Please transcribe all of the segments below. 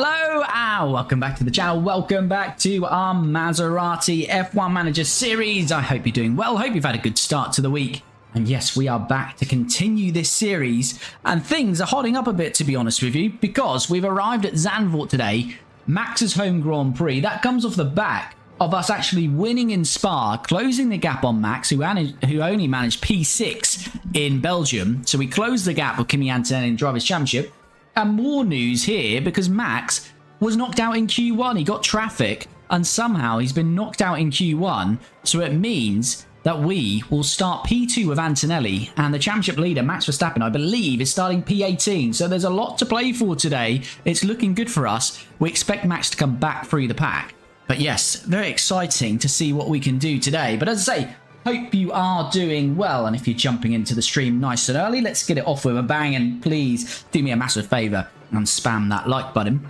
Hello and welcome back to the channel. Welcome back to our Maserati F1 Manager series. I hope you're doing well. Hope you've had a good start to the week. And yes, we are back to continue this series. And things are hotting up a bit, to be honest with you, because we've arrived at Zandvoort today, Max's home Grand Prix. That comes off the back of us actually winning in Spa, closing the gap on Max, who only managed P6 in Belgium. So we closed the gap with Kimi Antonelli in Drivers' Championship. And more news here, because Max was knocked out in Q1. He got traffic, and somehow he's been knocked out in Q1. So it means that we will start P2 with Antonelli, and the championship leader, Max Verstappen, I believe, is starting P18. So there's a lot to play for today. It's looking good for us. We expect Max to come back through the pack. But yes, very exciting to see what we can do today. But as I say, hope you are doing well, and if you're jumping into the stream nice and early, let's get it off with a bang, and please do me a massive favour and spam that like button.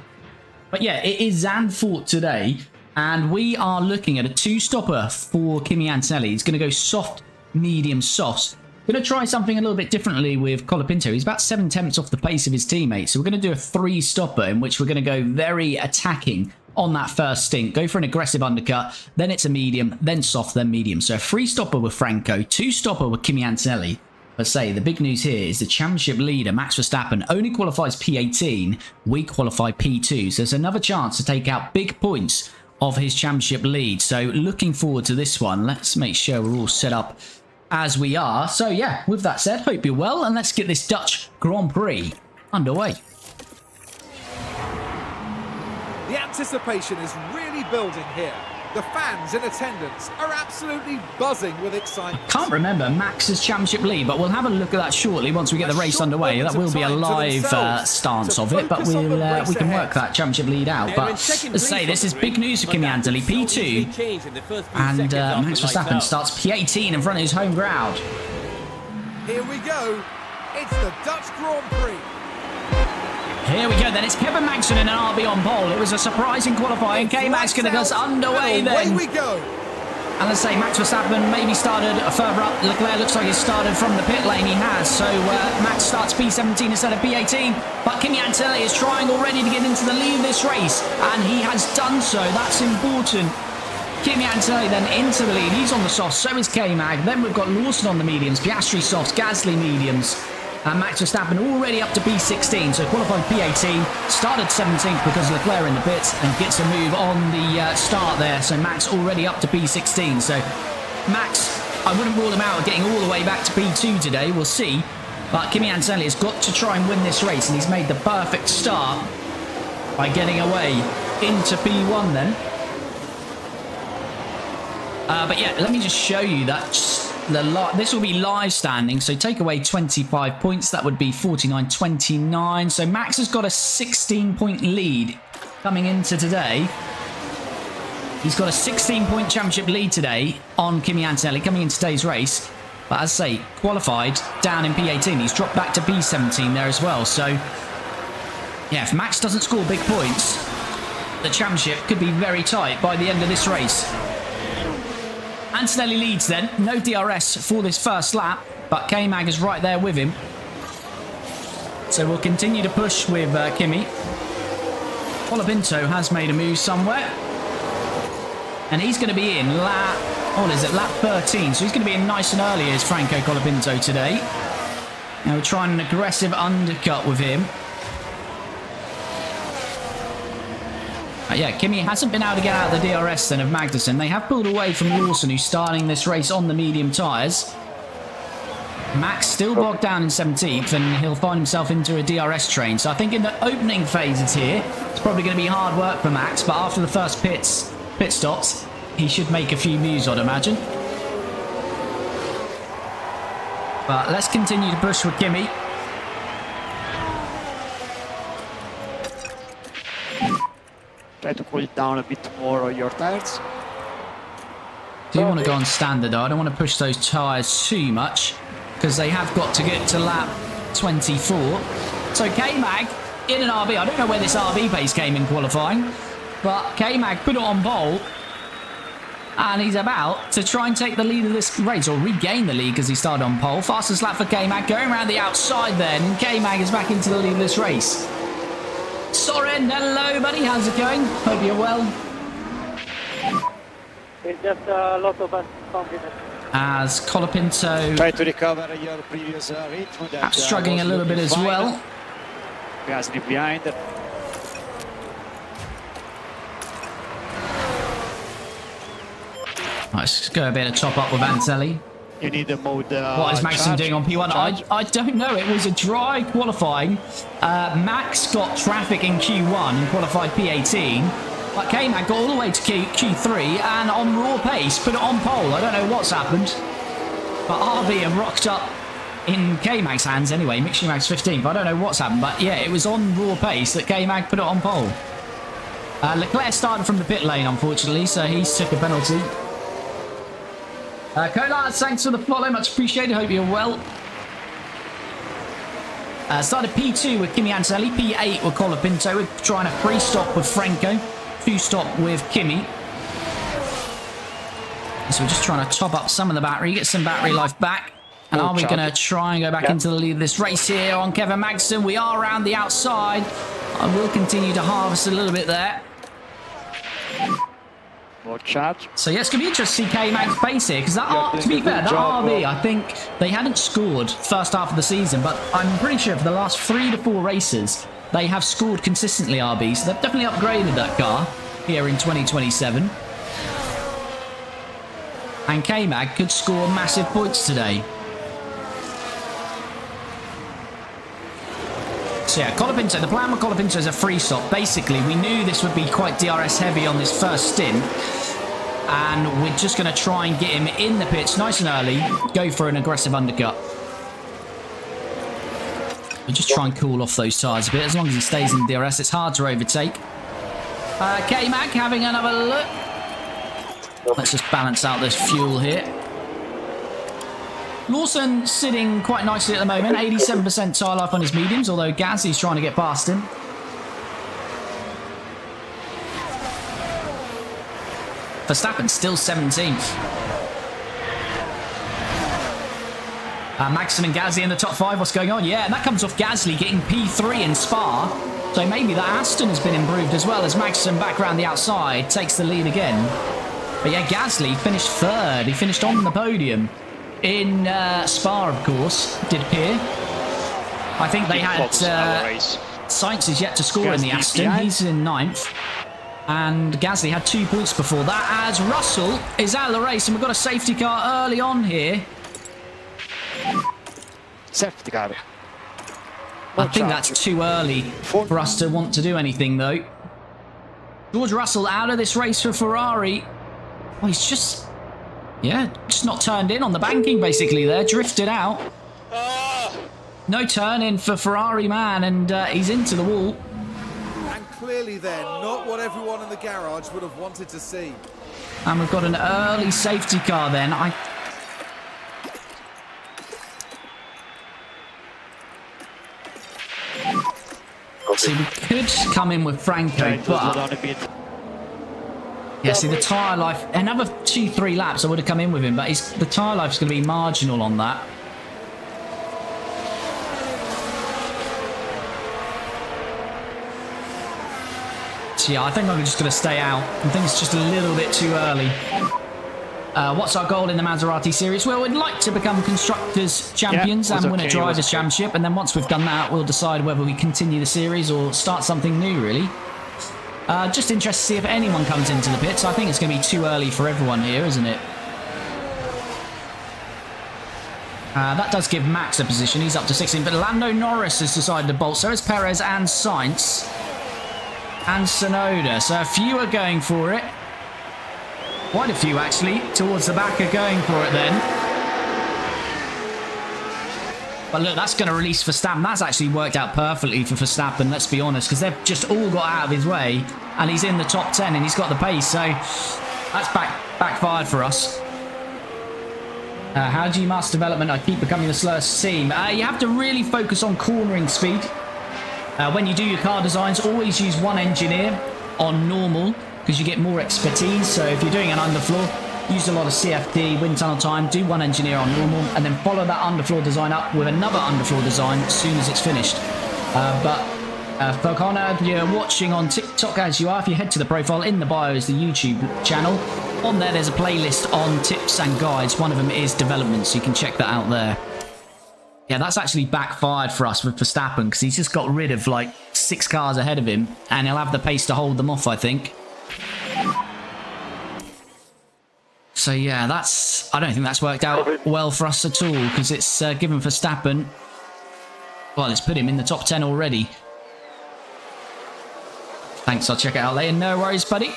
But yeah, it is Zandvoort today, and we are looking at a two-stopper for Kimi Antonelli. He's going to go soft, medium, soft. Going to try something a little bit differently with Colapinto. He's about 7/10 off the pace of his teammates, so we're going to do a three-stopper in which we're going to go very attacking on that first stint, go for an aggressive undercut, then it's a medium, then soft, then medium. So a three-stopper with Franco, two-stopper with Kimi Antonelli. But say, the big news here is the championship leader, Max Verstappen, only qualifies P18. We qualify P2. So there's another chance to take out big points of his championship lead. So looking forward to this one. Let's make sure we're all set up as we are. So yeah, with that said, hope you're well, and let's get this Dutch Grand Prix underway. The anticipation is really building here. The fans in attendance are absolutely buzzing with excitement. Can't remember Max's championship lead, but we'll have a look at that shortly once we get the race underway. That will be a live stance of it, but we can work that championship lead out. But let's say this is big news for Kimi Antonelli, P2, and Max Verstappen starts P18 in front of his home crowd. Here we go. It's the Dutch Grand Prix. Here we go then, it's Kevin Magnussen in an RB on pole. It was a surprising qualifying. K-Max going to get us underway then. Away we go. And let's say Max Verstappen maybe started further up. Leclerc looks like he's started from the pit lane. He has. So Max starts P17 instead of P18. But Kimi Antonelli is trying already to get into the lead of this race. And he has done so. That's important. Kimi Antonelli then into the lead. He's on the softs. So is K-Mag. Then we've got Lawson on the mediums. Piastri softs. Gasly mediums. And Max Verstappen already up to P16, so qualified P18, started 17th because Leclerc in the pits and gets a move on the start there. So Max already up to P16. So Max, I wouldn't rule him out of getting all the way back to P2 today. We'll see. But Kimi Antonelli has got to try and win this race, and he's made the perfect start by getting away into P1 then. But yeah, let me just show you that this will be live standing, so take away 25 points. That would be 49-29. So Max has got a 16-point lead coming into today. He's got a 16-point championship lead today on Kimi Antonelli coming into today's race. But as I say, qualified down in P18. He's dropped back to P17 there as well. So, yeah, if Max doesn't score big points, the championship could be very tight by the end of this race. Antonelli leads then. No DRS for this first lap, but K-Mag is right there with him. So we'll continue to push with Kimi. Colapinto has made a move somewhere. And he's going to be in lap 13. So he's going to be in nice and early as Franco Colapinto today. Now we're trying an aggressive undercut with him. Yeah, Kimi hasn't been able to get out of the DRS then of Magnussen. They have pulled away from Lawson, who's starting this race on the medium tyres. Max still bogged down in 17th, and he'll find himself into a DRS train. So I think in the opening phases here, it's probably going to be hard work for Max, but after the first pit stops, he should make a few moves, I'd imagine. But let's continue to push with Kimi. Try to cool it down a bit more on your tires. Do you want to go on standard though? I don't want to push those tyres too much because they have got to get to lap 24. So K-Mag in an RB. I don't know where this RB pace came in qualifying, but K-Mag put it on pole and he's about to try and take the lead of this race, or regain the lead because he started on pole. Fastest lap for K-Mag, going around the outside then. K-Mag is back into the lead of this race. Soren, hello buddy, how's it going? Hope you're well. It's just a lot of confidence. As Colapinto Try to recover your previous rhythm. That, struggling a little bit as well. Gasly behind. Let's go a bit of top up with Antelli. You need the mode. What is Max doing on P1? I don't know. It was a dry qualifying. Max got traffic in Q1 and qualified P18. But K-Mag got all the way to Q3 and on raw pace put it on pole. I don't know what's happened. But RB have rocked up in K-Mag's hands anyway. Mixing Mag's 15th. I don't know what's happened. But yeah, it was on raw pace that K-Mag put it on pole. Leclerc started from the pit lane, unfortunately, so he's took a penalty. Kolar, thanks for the follow, much appreciated. Hope you're well. Started P2 with Kimi Antonelli, P8 with Colapinto. We're trying a free stop with Franco, 2-stop with Kimi. So we're just trying to top up some of the battery, get some battery life back. And are we going to try and go back into the lead of this race here on Kevin Magnussen? We are around the outside. I will continue to harvest a little bit there. More charge. So yeah, it's going to be interesting to see K-Mag's pace here, because to be fair, that RB, I think they hadn't scored first half of the season, but I'm pretty sure for the last 3 to 4 races, they have scored consistently RB, so they've definitely upgraded that car here in 2027. And K-Mag could score massive points today. So yeah, Colapinto, the plan with Colapinto is a free stop. Basically, we knew this would be quite DRS heavy on this first stint. And we're just going to try and get him in the pits nice and early. Go for an aggressive undercut. We'll just try and cool off those tyres a bit. As long as he stays in DRS, it's hard to overtake. K-Mag having another look. Let's just balance out this fuel here. Lawson sitting quite nicely at the moment, 87% tyre life on his mediums, although Gasly's trying to get past him. Verstappen still 17th. Magnussen and Gasly in the top 5. What's going on? Yeah, and that comes off Gasly getting P3 in Spa. So maybe that Aston has been improved as well, as Magnussen back around the outside takes the lead again. But yeah, Gasly finished 3rd. He finished on the podium. In Spa, of course, did appear. I think they had Sainz is yet to score in the Aston. He's in 9th. And Gasly had 2 points before that, as Russell is out of the race. And we've got a safety car early on here. Safety car. I think that's too early for us to want to do anything, though. George Russell out of this race for Ferrari. Oh, he's just... Yeah, just not turned in on the banking basically there. Drifted out. No turn in for Ferrari man, and he's into the wall. And clearly then, not what everyone in the garage would have wanted to see. And we've got an early safety car then. See, we could come in with Franco, but... Yeah, see, the tyre life... Another 2-3 laps, I would have come in with him, but the tyre life's going to be marginal on that. So yeah, I think I'm just going to stay out. I think it's just a little bit too early. What's our goal in the Maserati series? Well, we'd like to become Constructors Champions and win a Drivers' Championship. And then once we've done that, we'll decide whether we continue the series or start something new, really. Just interested to see if anyone comes into the pits. I think it's going to be too early for everyone here, isn't it? That does give Max a position. He's up to 16. But Lando Norris has decided to bolt. So is Perez and Sainz. And Tsunoda. So a few are going for it. Quite a few, actually, towards the back are going for it then. But look, that's going to release Verstappen. That's actually worked out perfectly for Verstappen, let's be honest, because they've just all got out of his way, and he's in the top 10, and he's got the pace, so that's backfired for us. How do you master development? I keep becoming the slowest team. You have to really focus on cornering speed. When you do your car designs, always use one engineer on normal, because you get more expertise. So if you're doing an underfloor, use a lot of CFD, wind tunnel time, do one engineer on normal, and then follow that underfloor design up with another underfloor design as soon as it's finished. For Connor, you're watching on TikTok as you are. If you head to the profile, in the bio is the YouTube channel. On there's a playlist on tips and guides. One of them is development, so you can check that out there. Yeah, that's actually backfired for us with Verstappen, because he's just got rid of like 6 cars ahead of him, and he'll have the pace to hold them off, I think. So yeah, I don't think that's worked out well for us at all, because it's given Verstappen, well, it's put him in the top 10 already. Thanks, I'll check it out later. No worries, buddy.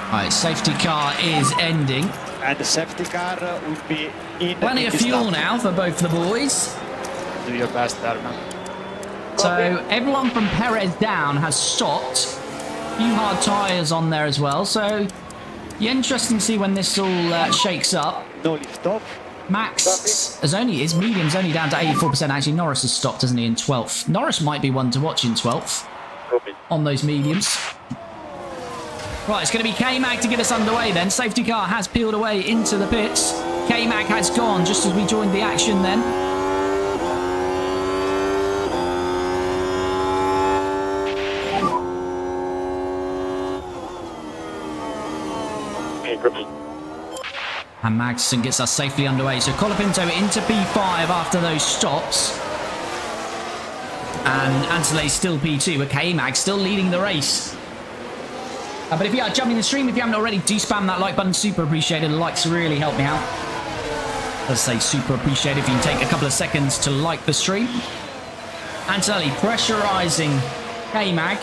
Alright, safety car is ending. And the safety car will be in. Plenty of fuel now for both the boys. Do your best there, man. So everyone from Perez down has stopped. A few hard tyres on there as well. So yeah, interesting to see when this all shakes up. No lift off. Max his medium's only down to 84%. Actually, Norris has stopped, hasn't he, in 12th. Norris might be one to watch in 12th on those mediums. Right, it's going to be K-Mag to get us underway then. Safety car has peeled away into the pits. K-Mag has gone just as we joined the action then. And Magson gets us safely underway. So Colapinto into P5 after those stops. And Antonelli still P2, but K-Mag still leading the race. But if you are jumping the stream, if you haven't already, do spam that like button. Super appreciated. The likes really help me out. Let's say super appreciated if you can take a couple of seconds to like the stream. Antonelli pressurizing K-Mag.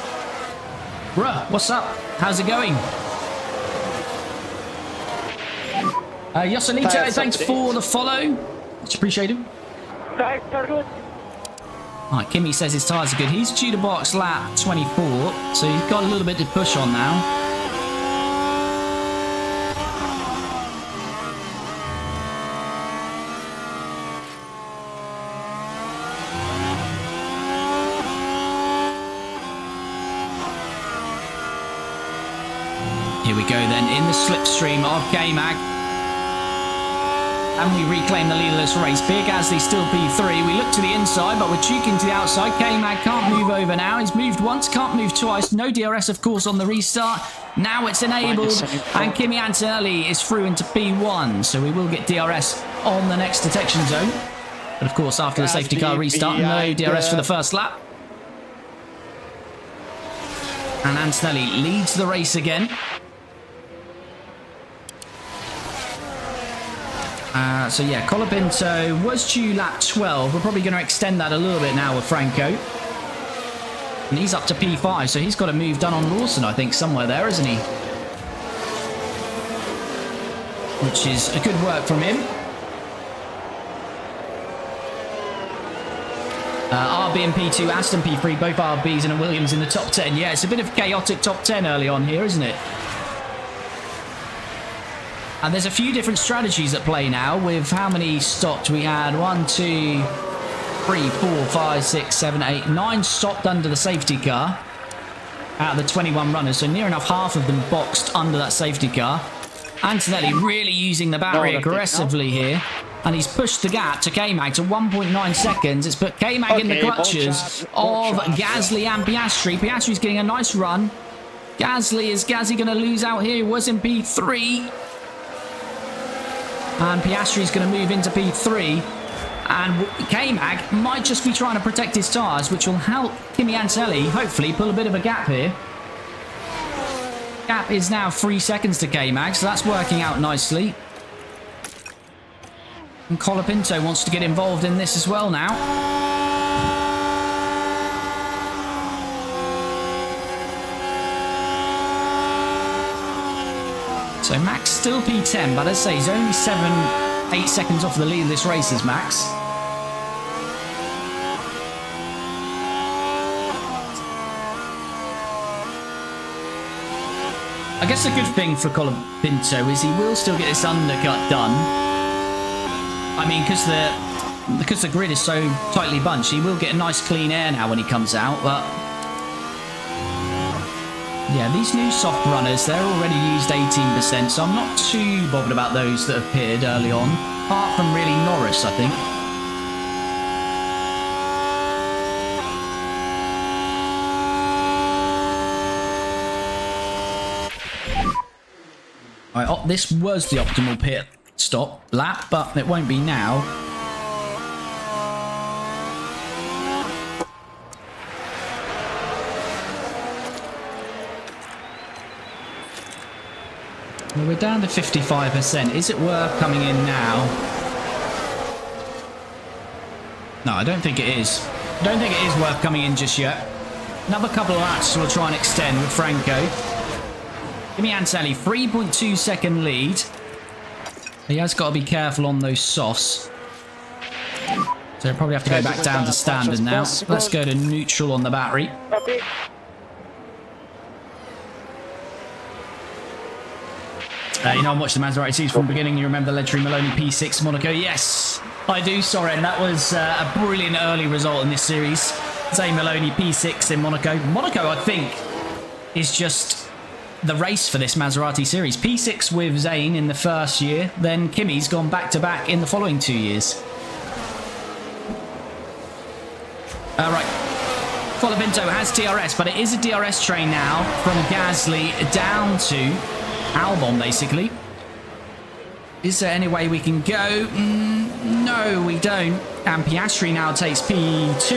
Bruh, what's up? How's it going? Yoselito, thanks for the follow. Much appreciated. Thanks, very good. Alright, Kimi says his tyres are good. He's due to box lap 24, so he's got a little bit to push on now. Here we go then, in the slipstream of K-Mag. And we reclaim the leaderless race. Big Gasly still P3. We look to the inside, but we're cheeking to the outside. K-Mag can't move over now. He's moved once, can't move twice. No DRS, of course, on the restart. Now it's enabled. And Kimi Antonelli is through into P1. So we will get DRS on the next detection zone. But of course, after the safety car restart, no DRS for the first lap. And Antonelli leads the race again. So yeah, Colapinto was due lap 12. We're probably going to extend that a little bit now with Franco. And he's up to P5, so he's got a move done on Lawson, I think, somewhere there, isn't he? which is a good work from him. RB and P2, Aston P3, both RBs and a Williams in the top 10. Yeah, it's a bit of chaotic top 10 early on here, isn't it? And there's a few different strategies at play now with how many stopped we had. 1, 2, 3, 4, 5, 6, 7, 8, 9 stopped under the safety car out of the 21 runners. So near enough half of them boxed under that safety car. Antonelli really using the battery aggressively here. And he's pushed the gap to K-Mag to 1.9 seconds. It's put K-Mag in the clutches of Gasly and Piastri. Piastri's getting a nice run. Is Gasly going to lose out here? He was in P3. And Piastri's going to move into P3. And K-Mag might just be trying to protect his tyres, which will help Kimi Antonelli hopefully pull a bit of a gap here. Gap is now 3 seconds to K-Mag, so that's working out nicely. And Colapinto wants to get involved in this as well now. So Max still P10, but as I say, he's only 7-8 seconds off the lead of this race is Max. I guess a good thing for Colapinto is he will still get this undercut done. I mean, because the grid is so tightly bunched, he will get a nice clean air now when he comes out, but yeah, these new soft runners, they're already used 18%, so I'm not too bothered about those that appeared early on, apart from really Norris, I think. Right, oh, this was the optimal pit stop lap, but it won't be now. Well, we're down to 55%. Is it worth coming in now? No, I don't think it is. I don't think it is worth coming in just yet. Another couple of laps we'll try and extend with Franco. Kimi Antonelli, 3.2 second lead. He has got to be careful on those softs. So he'll probably have to go back down to standard now. Let's go to neutral on the battery. You know, I watched the Maserati series from the beginning. You remember the legendary Maloney P6 Monaco? Yes, I do, Soren. That was a brilliant early result in this series. Zane Maloney P6 in Monaco. Monaco, I think, is just the race for this Maserati series. P6 with Zane in the first year, then Kimi's gone back-to-back in the following 2 years. Right. Colapinto has DRS, but it is a DRS train now from Gasly down to Albon, basically. Is there any way we can go? No, we don't. And Piastri now takes P2.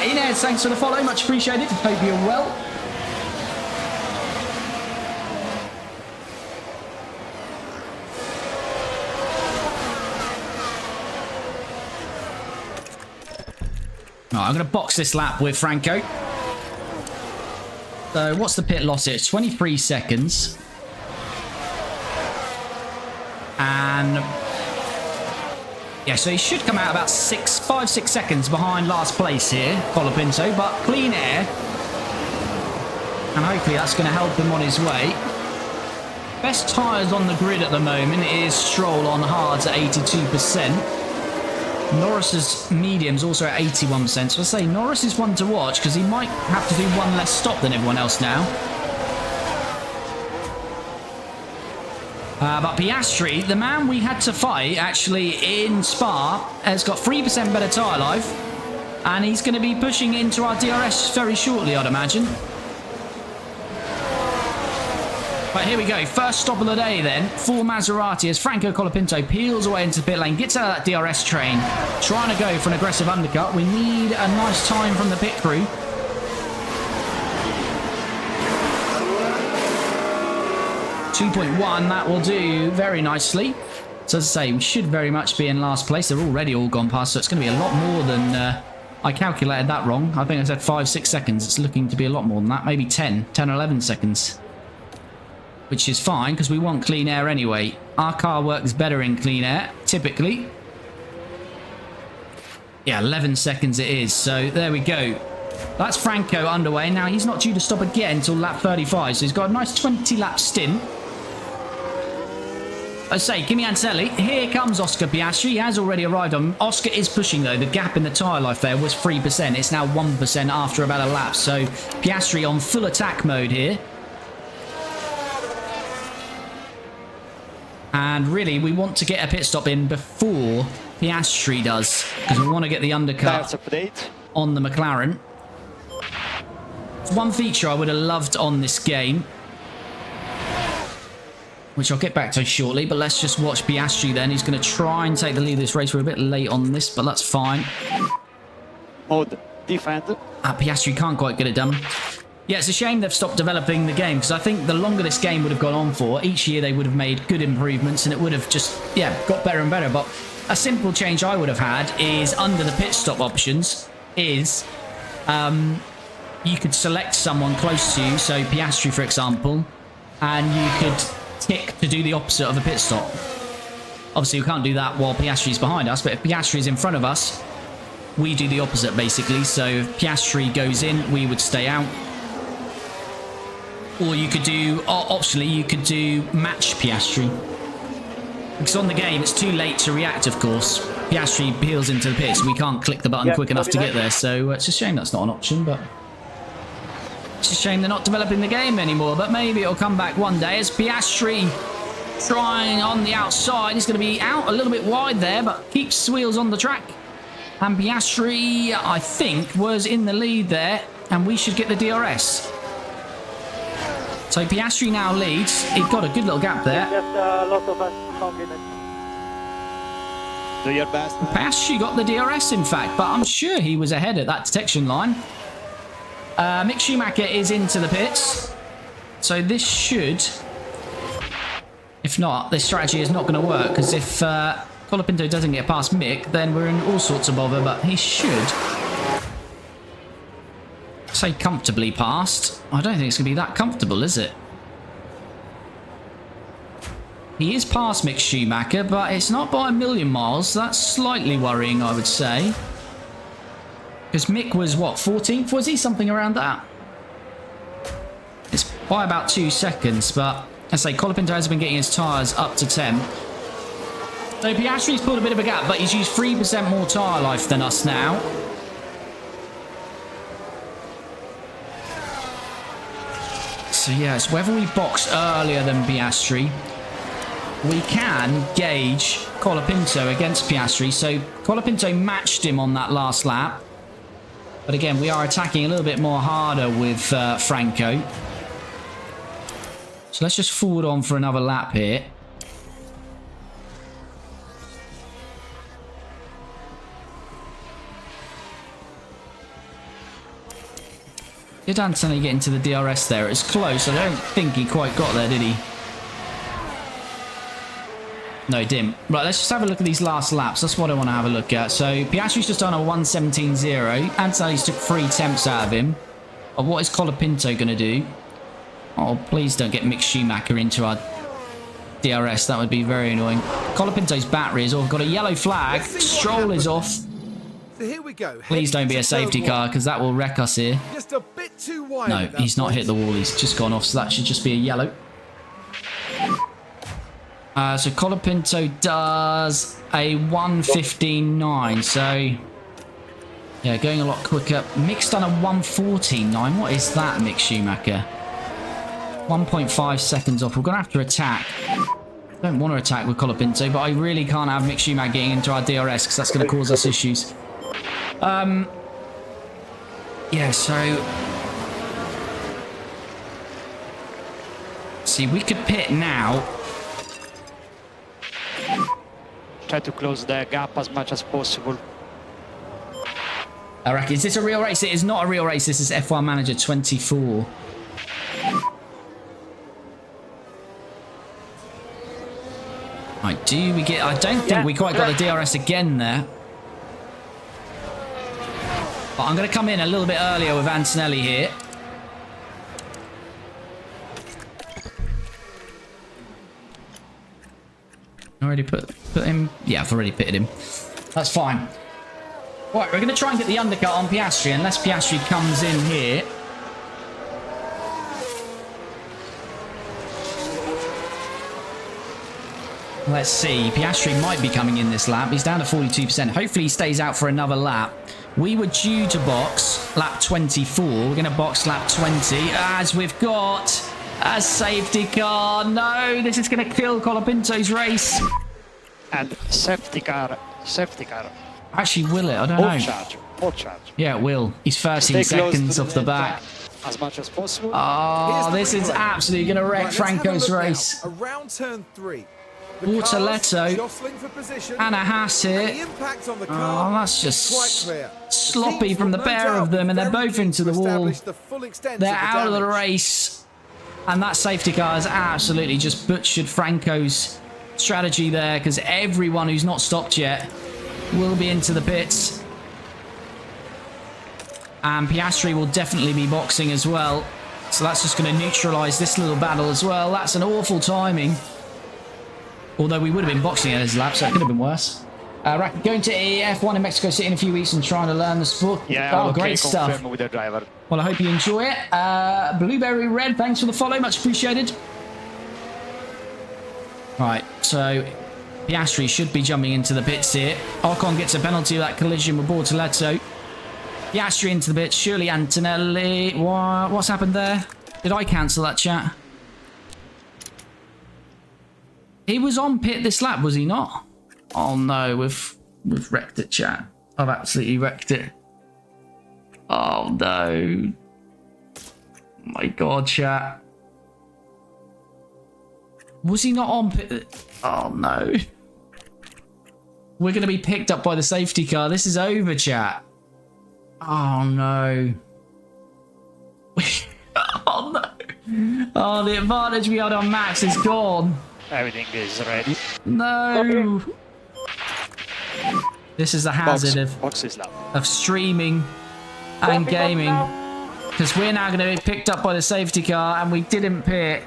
Inez, thanks for the follow. Much appreciated. Hope you're well. I'm going to box this lap with Franco. So what's the pit loss here? It's 23 seconds. And yeah, so he should come out about 5-6 seconds behind last place here, Colapinto, but clean air. And hopefully that's going to help him on his way. Best tyres on the grid at the moment is Stroll on hards at 82%. Norris's mediums also at 81%. So I say Norris is one to watch because he might have to do one less stop than everyone else now. But Piastri, the man we had to fight actually in Spa, has got 3% better tyre life. And he's going to be pushing into our DRS very shortly, I'd imagine. Right, here we go. First stop of the day then for Maserati as Franco Colapinto peels away into the pit lane, gets out of that DRS train, trying to go for an aggressive undercut. We need a nice time from the pit crew. .1, that will do very nicely. So as I say, we should very much be in last place. They're already all gone past, so it's going to be a lot more than... I calculated that wrong. I think I said 5-6 seconds. It's looking to be a lot more than that. Maybe 10 or 11 seconds. which is fine because we want clean air anyway. Our car works better in clean air, typically. Yeah, 11 seconds it is, so there we go. That's Franco underway. Now, he's not due to stop again until lap 35, so he's got a nice 20-lap stint. I say, Kimi Antonelli, here comes Oscar Piastri. He has already arrived on. Oscar is pushing, though. The gap in the tyre life there was 3%. It's now 1% after about a lap. So Piastri on full attack mode here. And really, we want to get a pit stop in before Piastri does, because we want to get the undercut on the McLaren. One feature I would have loved on this game, which I'll get back to shortly, but let's just watch Piastri then. He's going to try and take the lead of this race. We're a bit late on this, but that's fine. Mode defend. Piastri can't quite get it done. Yeah, it's a shame they've stopped developing the game, because I think the longer this game would have gone on for, each year they would have made good improvements, and it would have just, yeah, got better and better. But a simple change I would have had is under the pit stop options is you could select someone close to you, so Piastri, for example, and you could tick to do the opposite of a pit stop. Obviously, we can't do that while Piastri's behind us, but if Piastri's in front of us, we do the opposite, basically. So if Piastri goes in, we would stay out. Or you could do, optionally, you could do match Piastri. Because on the game, it's too late to react, of course. Piastri peels into the pits. We can't click the button quick enough to get there. So it's a shame that's not an option, but it's a shame they're not developing the game anymore. But maybe it'll come back one day as Piastri trying on the outside. He's going to be out a little bit wide there, but keeps wheels on the track. And Piastri, I think, was in the lead there, and we should get the DRS. So Piastri now leads. He got a good little gap there. Just a lot of us compliment. Do your best. Piastri got the DRS, in fact, but I'm sure he was ahead at that detection line. Mick Schumacher is into the pits. So this should... If not, this strategy is not going to work, because if Colapinto doesn't get past Mick, then we're in all sorts of bother, but he should... say comfortably past. I don't think it's going to be that comfortable, is it? He is past Mick Schumacher, but it's not by a million miles. That's slightly worrying, I would say. Because Mick was, what, 14th? Was he? Something around that? It's by about 2 seconds, but I say Colapinto has been getting his tyres up to 10. So Piastri's pulled a bit of a gap, but he's used 3% more tyre life than us now. So yes, whether we box earlier than Piastri, we can gauge Colapinto against Piastri. So Colapinto matched him on that last lap. But again, we are attacking a little bit more harder with Franco. So let's just forward on for another lap here. Did Anthony get into the DRS there? It was close. I don't think he quite got there, did he? No, he didn't. Right, let's just have a look at these last laps. That's what I want to have a look at. So, Piastri's just done a 1:17.0. Anthony's took 3 temps out of him. But what is Colapinto going to do? Oh, please don't get Mick Schumacher into our DRS. That would be very annoying. Colapinto's battery is off. Got a yellow flag. Stroll is off. So here we go. Please don't be a safety car, because that will wreck us here. Just a bit too wide. No, he's not hit the wall. He's just gone off, so that should just be a yellow. So Colapinto does a 1:15.9. So, yeah, going a lot quicker. Mick's done a 1:14.9. What is that, Mick Schumacher? 1.5 seconds off. We're going to have to attack. Don't want to attack with Colapinto, but I really can't have Mick Schumacher getting into our DRS, because that's going to cause us issues. Yeah, so... see, we could pit now. Try to close the gap as much as possible. I reckon, is this a real race? It is not a real race. This is F1 Manager 24. Right, do we get... I don't think we quite got the DRS again there. But I'm going to come in a little bit earlier with Antonelli here. Already put him? Yeah, I've already pitted him. That's fine. Right, we're going to try and get the undercut on Piastri, unless Piastri comes in here. Let's see. Piastri might be coming in this lap. He's down to 42%. Hopefully he stays out for another lap. We were due to box lap 24. We're going to box lap 20 as we've got a safety car. No, this is going to kill Colapinto's race. And safety car. Actually, will it? I don't know. Full charge. Yeah, it will. He's 13 seconds off the back. As much as possible. Oh, this is absolutely going to wreck Franco's race. Around turn 3. Bortoletto and a Haas here. Oh, that's just sloppy from the pair of them, and they're both into the wall. They're out of the race, and that safety car has absolutely just butchered Franco's strategy there, because everyone who's not stopped yet will be into the pits. And Piastri will definitely be boxing as well, so that's just going to neutralise this little battle as well. That's an awful timing. Although we would have been boxing at his lap, so it could have been worse. Going to F1 in Mexico City in a few weeks and trying to learn the sport. Yeah, oh, great stuff. With the driver. Well, I hope you enjoy it. Blueberry Red, thanks for the follow, much appreciated. Right, so Piastri should be jumping into the pits here. Ocon gets a penalty of that collision with Bortoletto. Piastri into the pits, surely Antonelli. What's happened there? Did I cancel that, chat? He was on pit this lap, was he not? Oh no, we've wrecked it, chat. I've absolutely wrecked it. Oh no. My God, chat. Was he not on pit? Oh no. We're going to be picked up by the safety car. This is over, chat. Oh no. Oh no. Oh, the advantage we had on Max is gone. Everything is ready. No. This is the hazard of streaming and gaming, because we're now going to be picked up by the safety car and we didn't pit,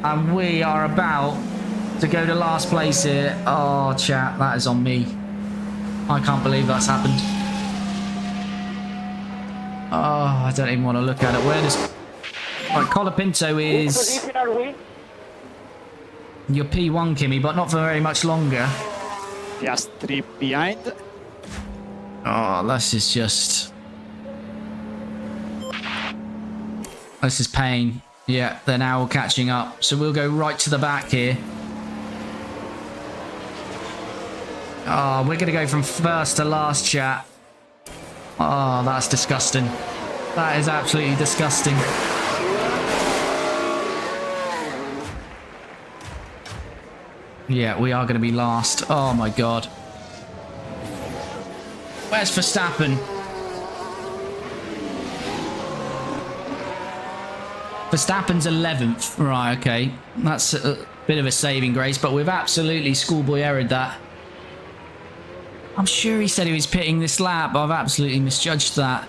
and we are about to go to last place here. Oh chat, that is on me. I can't believe that's happened. Oh, I don't even want to look at it. Where does... Right, Colapinto is... You're P1, Kimi, but not for very much longer. Just 3 behind. Oh, this is just... This is pain. Yeah, they're now all catching up. So we'll go right to the back here. Oh, we're going to go from first to last, chat. Oh, that's disgusting. That is absolutely disgusting. Yeah, we are going to be last. Oh my God. Where's Verstappen? Verstappen's 11th. Right, okay. That's a bit of a saving grace, but we've absolutely schoolboy errored that. I'm sure he said he was pitting this lap, but I've absolutely misjudged that.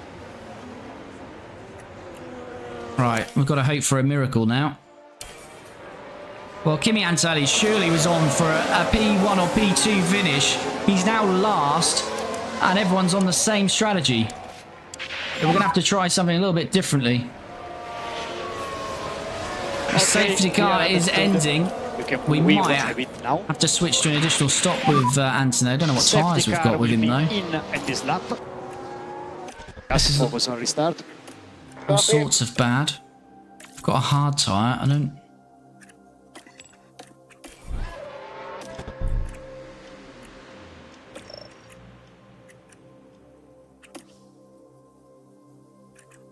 Right, we've got to hope for a miracle now. Well, Kimi Antonelli surely was on for a P1 or P2 finish. He's now last, and everyone's on the same strategy. But we're going to have to try something a little bit differently. The safety car is ending. We might have to switch to an additional stop with Antonelli. I don't know what tyres we've got with him, though. This is focus on restart. All sorts of bad. I've got a hard tyre. I don't...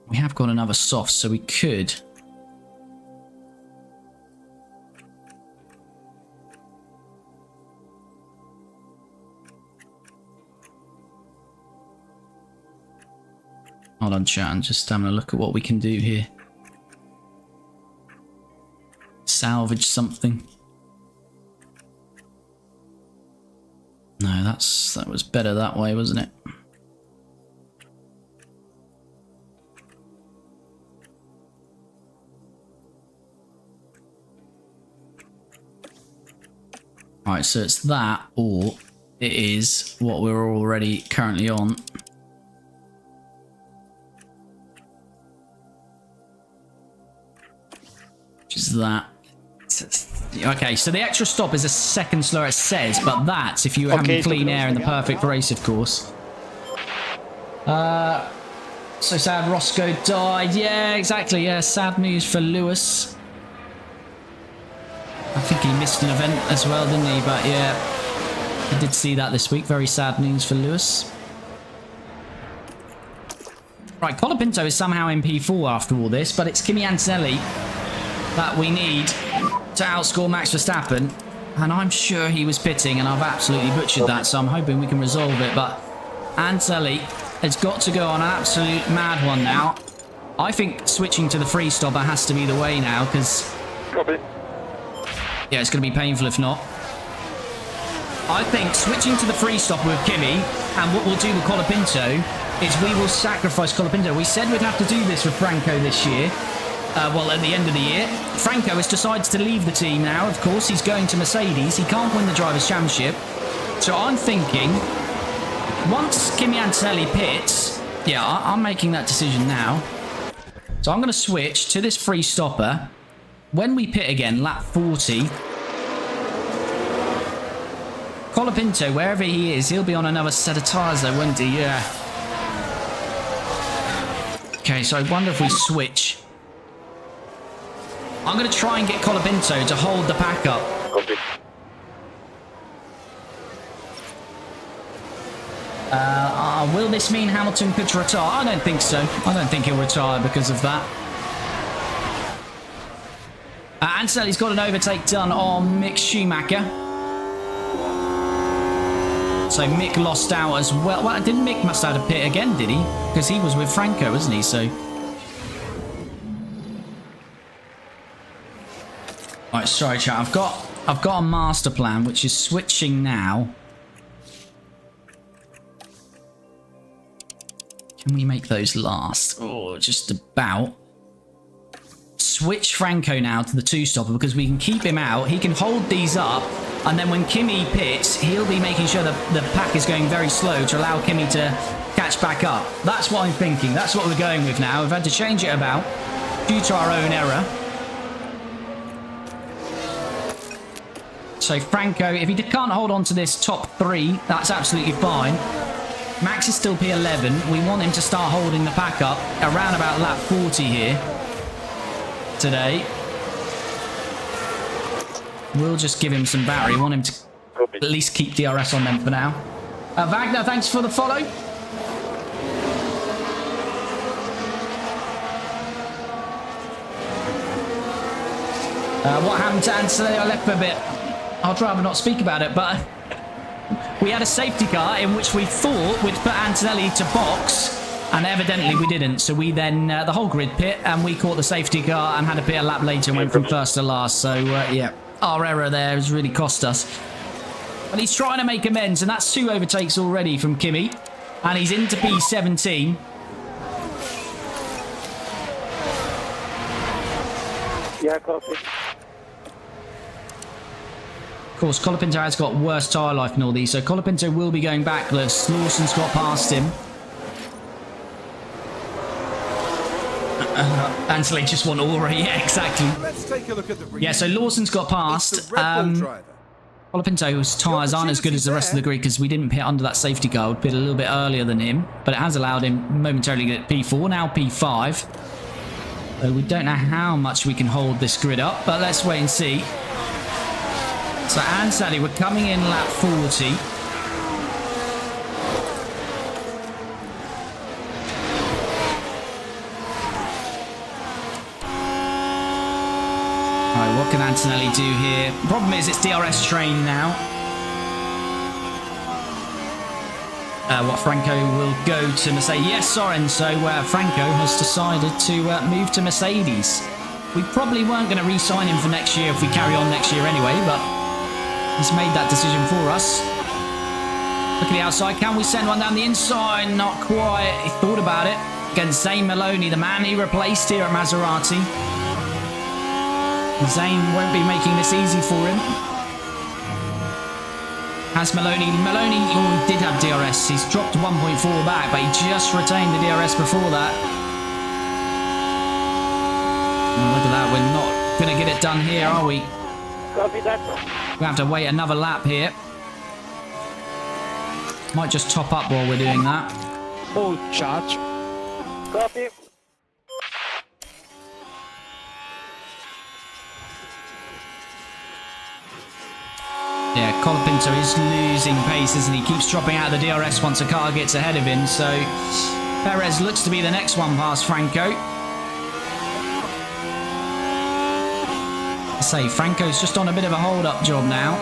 We have got another soft, so we could. Hold on, chat. I'm just having a look at what we can do here. Salvage something. No, that was better that way, wasn't it? Alright, so it's that, or it is what we're already currently on. Which is that. Okay, so the extra stop is a second slower, it says, but that's if you have clean air in the perfect race, of course. So sad Roscoe died. Yeah, exactly. Yeah, sad news for Lewis. I think he missed an event as well, didn't he? But yeah, I did see that this week. Very sad news for Lewis. Right, Colapinto is somehow in P4 after all this, but it's Kimi Antonelli that we need to outscore Max Verstappen. And I'm sure he was pitting, and I've absolutely butchered that, so I'm hoping we can resolve it. But Antonelli has got to go on an absolute mad one now. I think switching to the free stopper has to be the way now, because... yeah, it's going to be painful if not. I think switching to the free stopper with Kimi, and what we'll do with Colapinto, is we will sacrifice Colapinto. We said we'd have to do this with Franco this year. Well, at the end of the year. Franco has decided to leave the team now. Of course, he's going to Mercedes. He can't win the Drivers' Championship. So I'm thinking, once Kimi Antonelli pits, yeah, I'm making that decision now. So I'm going to switch to this free stopper. When we pit again, lap 40, Colapinto, wherever he is, he'll be on another set of tyres though, won't he? Yeah. Okay, so I wonder if we switch. I'm going to try and get Colapinto to hold the pack up. Will this mean Hamilton could retire? I don't think so. I don't think he'll retire because of that. Antonelli's got an overtake done on Mick Schumacher. So Mick lost out as well. Well, didn't Mick must have had a pit again, did he? Because he was with Franco, wasn't he? So... Right, sorry, chat. I've got a master plan, which is switching now. Can we make those last? Oh, just about. Switch Franco now to the two-stopper because we can keep him out. He can hold these up, and then when Kimi pits, he'll be making sure that the pack is going very slow to allow Kimi to catch back up. That's what I'm thinking. That's what we're going with now. We've had to change it about due to our own error. So Franco, if he can't hold on to this top 3, that's absolutely fine. Max is still P11. We want him to start holding the pack up around about lap 40 here today. We'll just give him some battery. We want him to at least keep DRS on them for now. Wagner, thanks for the follow. What happened to Antonelli? I left for a bit. I'd rather not speak about it, but we had a safety car in which we thought we'd put Antonelli to box, and evidently we didn't. So we then, the whole grid pit, and we caught the safety car and had a pit a lap later and went from first to last. So, yeah, our error there has really cost us. But he's trying to make amends, and that's 2 overtakes already from Kimi. And he's into P17. Yeah, copy. Of course, Colapinto has got worse tyre life in all these, so Colapinto will be going backless. Lawson's got past him. Ansley just won Aura, yeah, exactly. Let's take a look at the yeah, so Lawson's got past. Colapinto's tyres aren't as good as the rest of the grid because we didn't pit under that safety car. We pit a little bit earlier than him, but it has allowed him momentarily to get P4, now P5. So we don't know how much we can hold this grid up, but let's wait and see. So Antonelli, we're coming in lap 40. Alright, what can Antonelli do here? Problem is it's DRS train now. What Franco will go to Mercedes. Yes, Soren, so Franco has decided to move to Mercedes. We probably weren't going to re-sign him for next year if we carry on next year anyway, but he's made that decision for us. Look at the outside. Can we send one down the inside? Not quite. He thought about it. Against Zane Maloney, the man he replaced here at Maserati. Zane won't be making this easy for him. As Maloney oh, he did have DRS. He's dropped 1.4 back, but he just retained the DRS before that. Oh, look at that. We're not going to get it done here, are we? Copy that. We have to wait another lap here. Might just top up while we're doing that. Full charge. Copy. Yeah, Colapinto is losing pace, isn't he? Keeps dropping out of the DRS once a car gets ahead of him. So Perez looks to be the next one past Franco. I say Franco's just on a bit of a hold-up job now.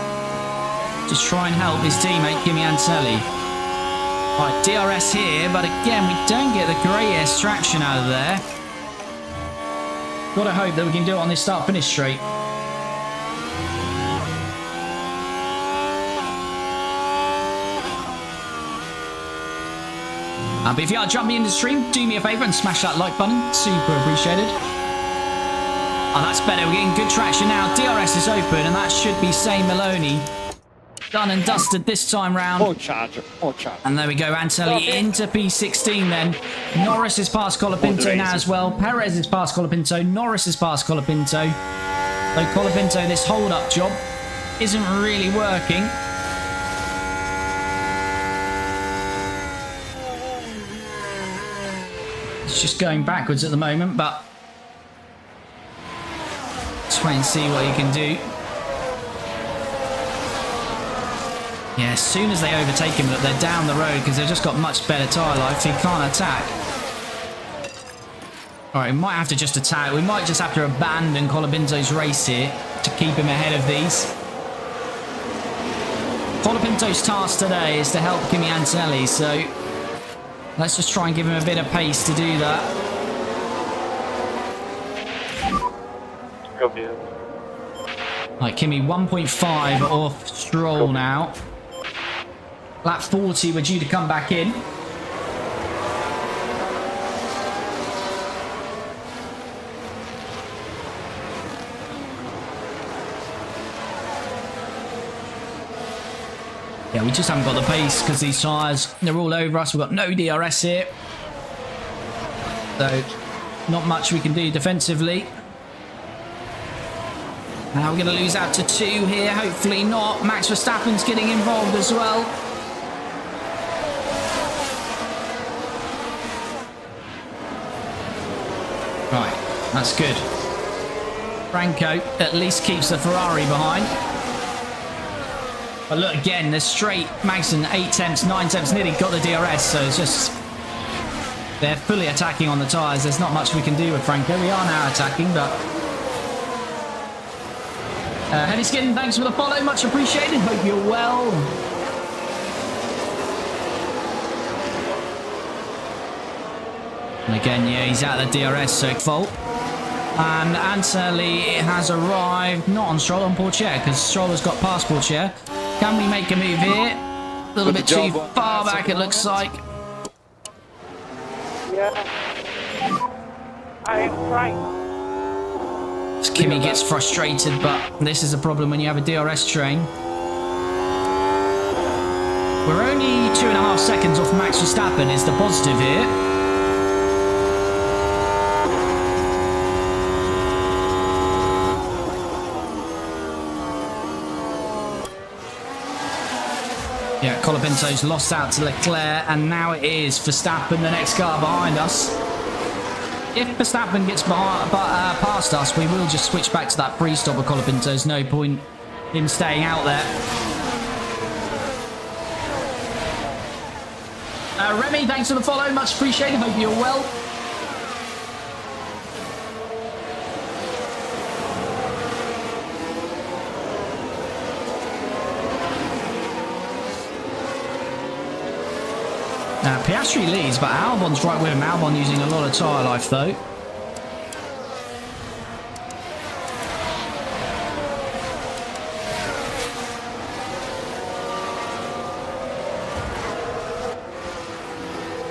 Just try and help his teammate Kimi Antonelli. Right, DRS here, but again we don't get the greatest traction out of there. Gotta hope that we can do it on this start-finish straight. But if you are jumping into the stream, do me a favour and smash that like button. Super appreciated. Oh, that's better. We're getting good traction now. DRS is open, and that should be Say Maloney. Done and dusted this time round. Full charge. Full charge. And there we go. Antonelli into P16 then. Norris is past Colapinto now as well. Perez is past Colapinto. Norris is past Colapinto. So Colapinto, this hold-up job isn't really working. It's just going backwards at the moment, but let's wait and see what he can do. Yeah, as soon as they overtake him, look, they're down the road because they've just got much better tyre life, so he can't attack. Alright, we might have to just attack. We might just have to abandon Colapinto's race here to keep him ahead of these. Colapinto's task today is to help Kimi Antonelli, so let's just try and give him a bit of pace to do that. Copy. Right, Kimi 1.5 off Stroll now. Lap 40, we're due to come back in. Yeah, we just haven't got the pace because these tyres, they're all over us. We've got no DRS here. So, not much we can do defensively. Now we're going to lose out to 2 here. Hopefully not. Max Verstappen's getting involved as well. Right, that's good. Franco at least keeps the Ferrari behind. But look again, they're straight. Magson 8 tenths, 9 tenths, nearly got the DRS. So it's just, they're fully attacking on the tyres. There's not much we can do with Franco. We are now attacking, but Henny Skin, thanks for the follow, much appreciated. Hope you're well. And again, yeah, he's out of the DRS, so fault. And Antonelli has arrived, not on Stroll, on Pourchaire, because Stroll has got past Pourchaire. Can we make a move here? A little bit too far back, it looks like. Yeah. I'm right. Kimi gets frustrated, but this is a problem when you have a DRS train. We're only 2.5 seconds off Max Verstappen is the positive here. Yeah, Colapinto's lost out to Leclerc, and now it is Verstappen, the next car behind us. If Verstappen gets past us, we will just switch back to that Prix stop with Colapinto. There's no point in staying out there. Remy, thanks for the follow. Much appreciated. Hope you're well. Piastri leads, but Albon's right with him. Albon using a lot of tyre life, though.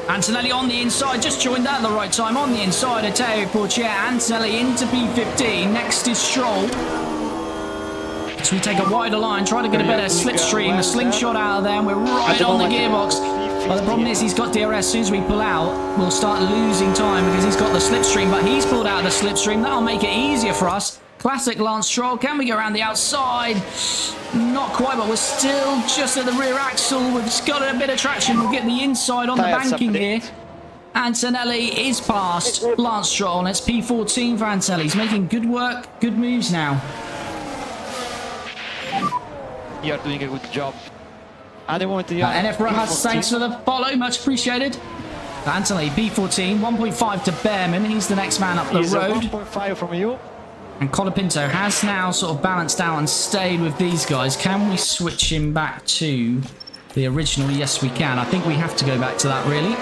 Antonelli on the inside, just joined that at the right time. On the inside of Teo Pourchaire. Antonelli into P15. Next is Stroll. So we take a wider line, try to get a better slipstream, a slingshot out of there, and we're right on the gearbox. But the problem is he's got DRS. As soon as we pull out, we'll start losing time because he's got the slipstream, but he's pulled out of the slipstream. That'll make it easier for us. Classic Lance Stroll. Can we go around the outside? Not quite, but we're still just at the rear axle. We've just got a bit of traction. We'll get the inside on the banking here. Antonelli is past Lance Stroll, and it's P14 for Antonelli. He's making good work, good moves now. You're doing a good job. At the moment, NF Rojas, thanks for the follow, much appreciated. Antonelli, P14, 1.5 to Behrman. He's the next man up the road. 1.5 from you. And Colapinto has now sort of balanced out and stayed with these guys. Can we switch him back to the original? Yes, we can. I think we have to go back to that, really,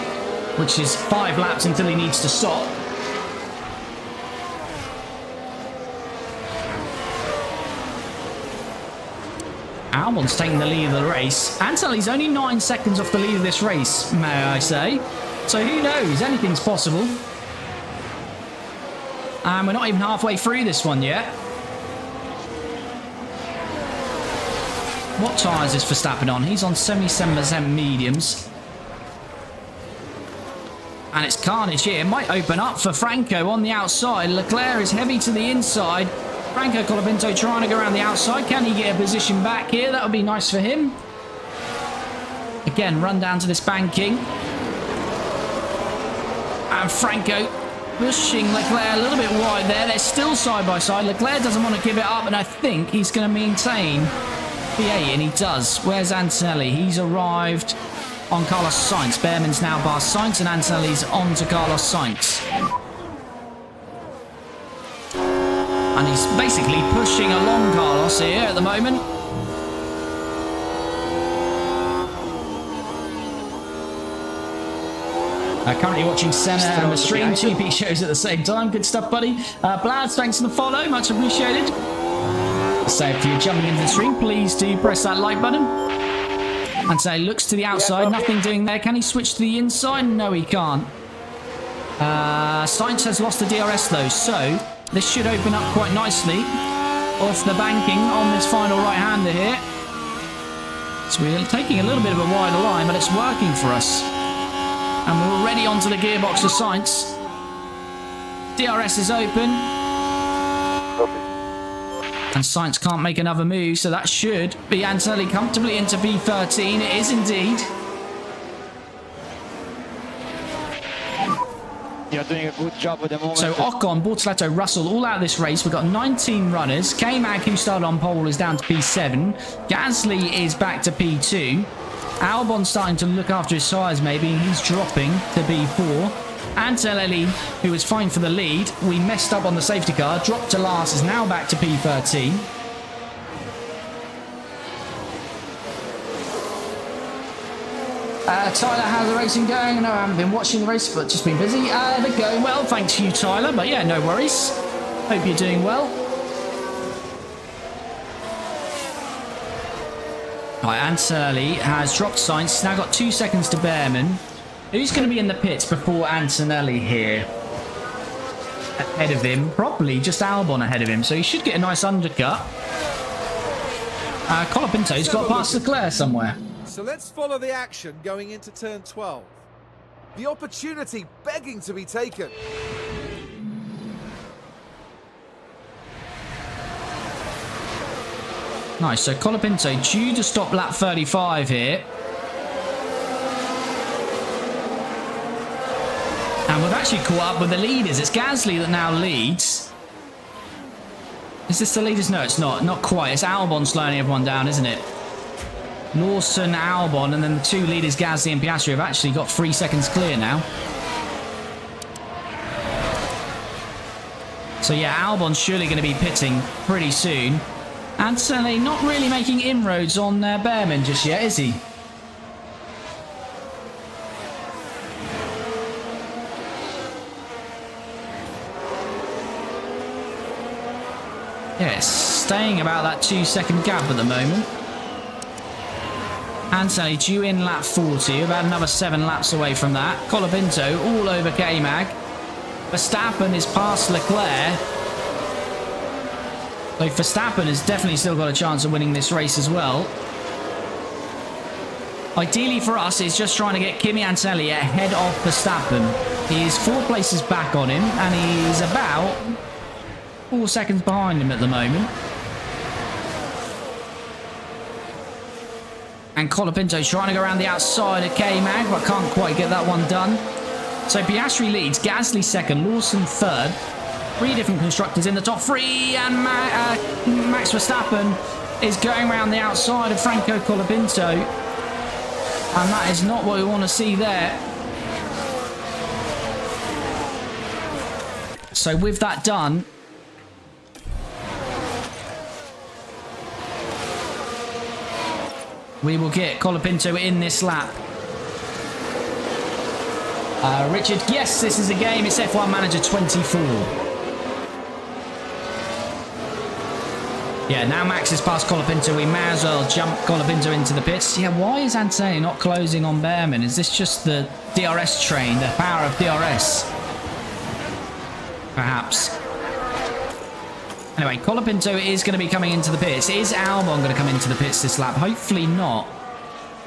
which is 5 laps until he needs to stop. Albon's taking the lead of the race. Antonelli's only 9 seconds off the lead of this race, may I say. So who knows? Anything's possible. And we're not even halfway through this one yet. What tyres is Verstappen on? He's on 77% mediums. And it's carnage here. It might open up for Franco on the outside. Leclerc is heavy to the inside. Franco Colapinto trying to go around the outside. Can he get a position back here? That would be nice for him. Again, run down to this banking. And Franco pushing Leclerc a little bit wide there. They're still side by side. Leclerc doesn't want to give it up, and I think he's going to maintain P8, and he does. Where's Antonelli? He's arrived on Carlos Sainz. Behrman's now past Sainz, and Antonelli's on to Carlos Sainz. And he's basically pushing along Carlos here at the moment. Currently watching Senna and the stream, 2P shows at the same time. Good stuff, buddy. Blads, thanks for the follow. Much appreciated. So if you're jumping into the stream, please do press that like button. And so looks to the outside, nothing doing there. Can he switch to the inside? No, he can't. Sainz has lost the DRS though, so this should open up quite nicely off the banking on this final right-hander here. So we're taking a little bit of a wider line, but it's working for us. And we're already onto the gearbox of Sainz. DRS is open. And Sainz can't make another move, so that should be Antonelli comfortably into P13. It is indeed. You're doing a good job at the moment. So Ocon, Bortoleto, Russell, all out of this race. We've got 19 runners. K-Mag, who started on pole, is down to P7. Gasly is back to P2. Albon's starting to look after his tyres, maybe. He's dropping to P4. Antonelli, who was fine for the lead, we messed up on the safety car, dropped to last, is now back to P13. Tyler, how's the racing going? No, I haven't been watching the race, but just been busy. They're going well, thanks to you, Tyler, but yeah, no worries. Hope you're doing well. Right, Antonelli has dropped Sainz. He's now got 2 seconds to Behrman. Who's going to be in the pits before Antonelli here? Ahead of him. Probably just Albon ahead of him, so he should get a nice undercut. Colapinto's got past Leclerc somewhere. So let's follow the action going into turn 12. The opportunity begging to be taken. Nice, so Colapinto due to stop lap 35 here. And we've actually caught up with the leaders. It's Gasly that now leads. Is this the leaders? No, it's not. Not quite. It's Albon slowing everyone down, isn't it? Lawson, Albon, and then the 2 leaders, Gasly and Piastri, have actually got 3 seconds clear now. So yeah, Albon's surely going to be pitting pretty soon. Antonelli not really making inroads on Behrman just yet, is he? Yeah, it's staying about that 2-second gap at the moment. Antonelli due in lap 40, about another 7 laps away from that. Colapinto all over K-Mag. Verstappen is past Leclerc. So Verstappen has definitely still got a chance of winning this race as well. Ideally for us, it's just trying to get Kimi Antonelli ahead of Verstappen. He's 4 places back on him, and he's about 4 seconds behind him at the moment. And Colapinto's trying to go around the outside of K-Mag, but can't quite get that one done. So Piastri leads, Gasly second, Lawson third. 3 different constructors in the top 3, and Max Verstappen is going around the outside of Franco Colapinto. And that is not what we want to see there. So with that done, we will get Colapinto in this lap. Richard, yes, this is a game. It's F1 Manager 24. Yeah, now Max is past Colapinto. We may as well jump Colapinto into the pits. Yeah, why is Antonelli not closing on Behrman? Is this just the DRS train, the power of DRS? Perhaps. Anyway, Colapinto is going to be coming into the pits. Is Albon going to come into the pits this lap? Hopefully not.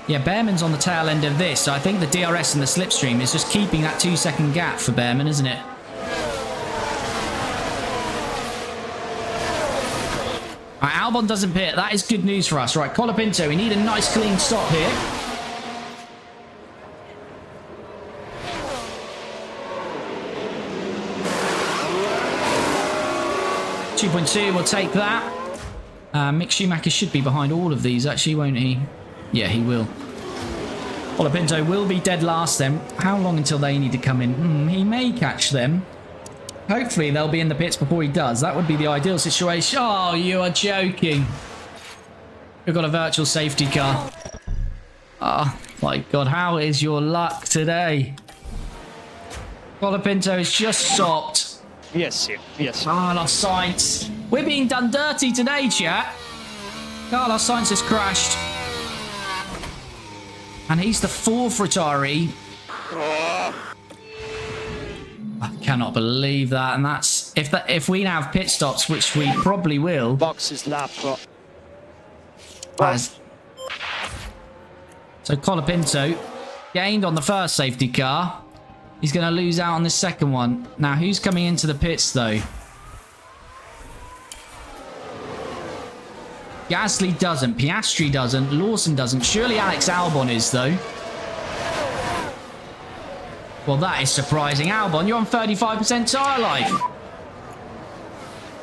Yeah, Behrman's on the tail end of this, so I think the DRS and the slipstream is just keeping that 2-second gap for Behrman, isn't it? Right, Albon doesn't pit. That is good news for us. Right, Colapinto, we need a nice clean stop here. .2, we'll take that. Mick Schumacher should be behind all of these, actually, won't he? Yeah, he will. Colapinto will be dead last then. How long until they need to come in? He may catch them. Hopefully they'll be in the pits before he does. That would be the ideal situation. Oh, you are joking. We've got a virtual safety car. Oh, my God. How is your luck today? Colapinto has just stopped. Yes, yes. Carlos Sainz. We're being done dirty today, chat. Carlos Sainz has crashed. And he's the 4th retiree. I cannot believe that. And that's if we have pit stops, which we probably will. Box is lap. So Colapinto gained on the first safety car. He's going to lose out on the second one. Now, who's coming into the pits, though? Gasly doesn't. Piastri doesn't. Lawson doesn't. Surely Alex Albon is, though. Well, that is surprising. Albon, you're on 35% tyre life.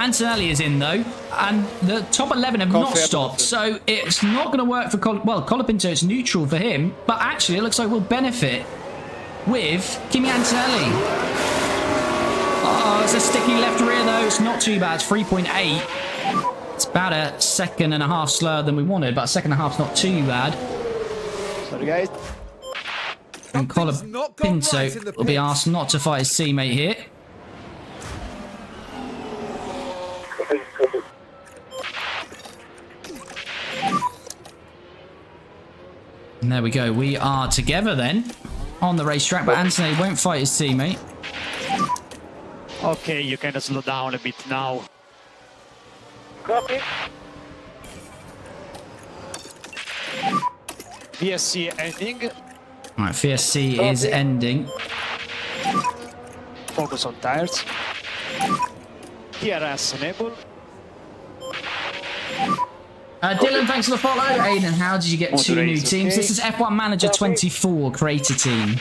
Antonelli is in, though. And the top 11 have not stopped. So it's not going to work for Colapinto. It's neutral for him. But actually, it looks like we'll benefit with Kimi Antonelli. Oh, it's a sticky left rear, though. It's not too bad. It's 3.8. It's about a second and a half slower than we wanted, but a second and a half's not too bad. Sorry, guys. And Colapinto will be asked not to fight his teammate here. And there we go. We are together then on the racetrack, but Anthony won't fight his teammate. Okay, you can slow down a bit now. Copy. VSC ending. All right, VSC is ending. Focus on tires. TRS enable. Dylan, thanks for the follow. Aiden, how did you get 2 new teams? Okay. This is F1 Manager 24, creator team.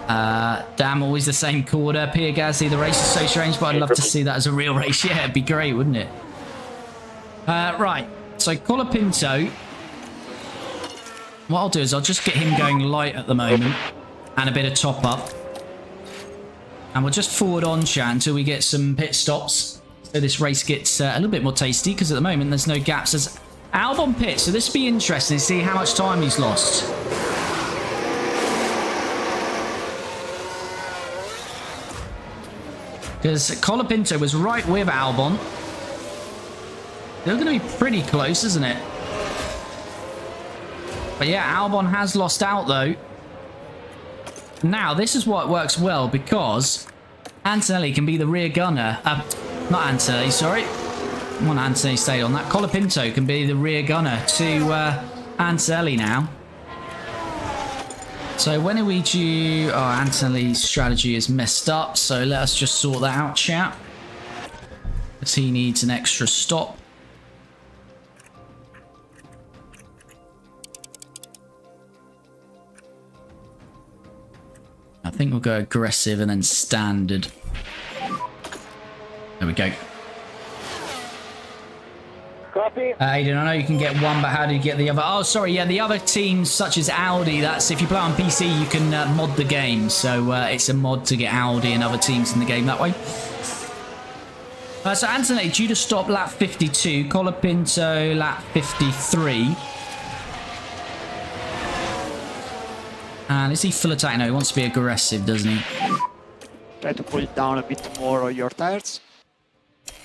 Damn, always the same quarter. Pierre Gasly, the race is so strange, but I'd love to see that as a real race. Yeah, it'd be great, wouldn't it? Right, so Colapinto. What I'll do is I'll just get him going light at the moment and a bit of top up. And we'll just forward on chat until we get some pit stops. So this race gets a little bit more tasty because at the moment there's no gaps. There's Albon pit, so this will be interesting to see how much time he's lost. Because Colapinto was right with Albon. They're going to be pretty close, isn't it? But yeah, Albon has lost out though. Now, this is what works well because Antonelli can be the rear gunner. Not Antonelli, sorry. Come on, Anthony stayed on that. Colapinto can be the rear gunner to Antonelli now. So when are we due? Oh, Antonelli's strategy is messed up, so let us just sort that out, chat. Because he needs an extra stop. I think we'll go aggressive and then standard. There we go. Copy. Aiden, I know you can get one, but how do you get the other? Oh, sorry, yeah, the other teams such as Audi, that's if you play on PC, you can mod the game. So it's a mod to get Audi and other teams in the game that way. So Anthony, due to stop lap 52, Colapinto lap 53. And is he full attack? No, he wants to be aggressive, doesn't he? Try to pull it down a bit more on your tires.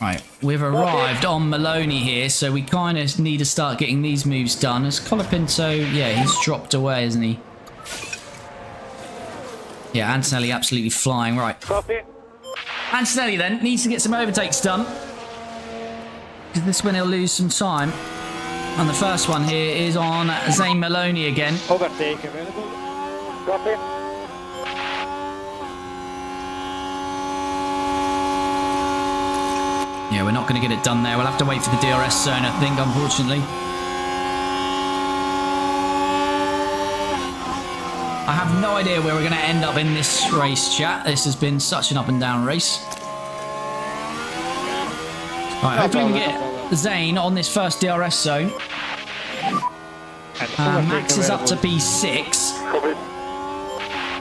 Right, we've arrived on Maloney here, so we kind of need to start getting these moves done. As Colapinto, yeah, he's dropped away, isn't he? Yeah, Antonelli absolutely flying. Right. Copy. Antonelli then needs to get some overtakes done. Because this one he'll lose some time. And the first one here is on Zane Maloney again. Overtake available. Copy. Yeah, we're not going to get it done there. We'll have to wait for the DRS zone, I think, unfortunately. I have no idea where we're going to end up in this race, chat. This has been such an up and down race. Right, hopefully we get Zane on this first DRS zone. Max is up to P6. Copy.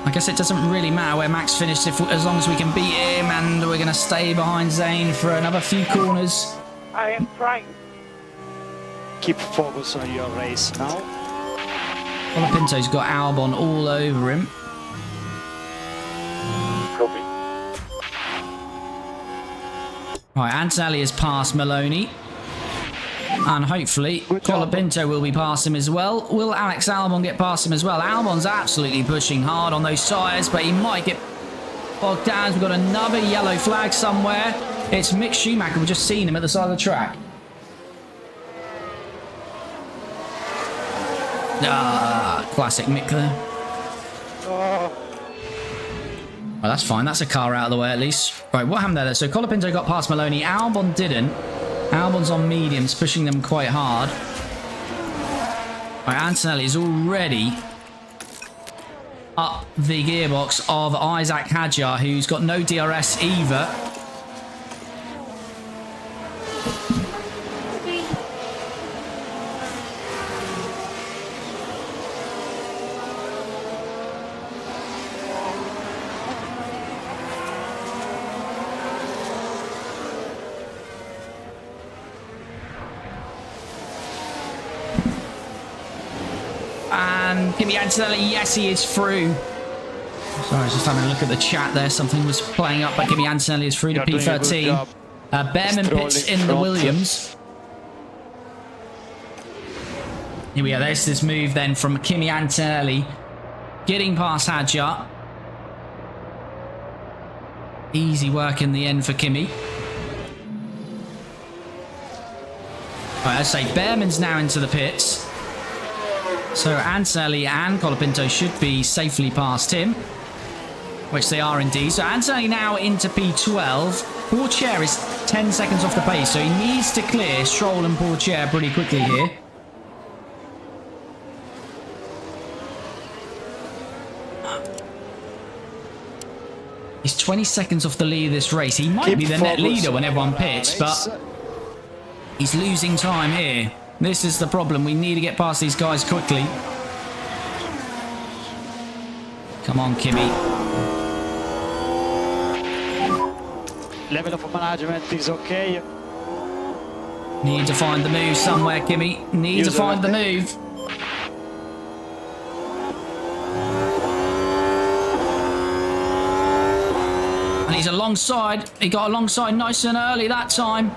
I guess it doesn't really matter where Max finished as long as we can beat him, and we're going to stay behind Zane for another few corners. I am trying. Keep focus on your race now. Colapinto's got Albon all over him. Copy. Right, Antonelli has passed Maloney. And hopefully Colapinto will be past him as well. Will Alex Albon get past him as well? Albon's absolutely pushing hard on those tyres, but he might get bogged down. We've got another yellow flag somewhere. It's Mick Schumacher. We've just seen him at the side of the track. Ah, classic Mick there. Well, that's fine. That's a car out of the way at least. Right, what happened there? So Colapinto got past Maloney. Albon didn't. Albon's on mediums, pushing them quite hard. Right, Antonelli's already up the gearbox of Isaac Hadjar, who's got no DRS either. And Kimi Antonelli, yes, he is through. Sorry, I was just having a look at the chat there. Something was playing up, but Kimi Antonelli is through to P13. Behrman pits in the Williams. Here we go. There's this move then from Kimi Antonelli. Getting past Hadjar. Easy work in the end for Kimi. Right, I say Behrman's now into the pits. So Antonelli and Colapinto should be safely past him, which they are indeed. So Antonelli now into P12. Pourchaire is 10 seconds off the pace, so he needs to clear Stroll and Pourchaire pretty quickly here. He's 20 seconds off the lead of this race. He might be the net leader when everyone pits, but he's losing time here. This is the problem. We need to get past these guys quickly. Come on, Kimi. Level of management is okay. Need to find the move somewhere, Kimi. Need to find the move. And he's alongside. He got alongside nice and early that time.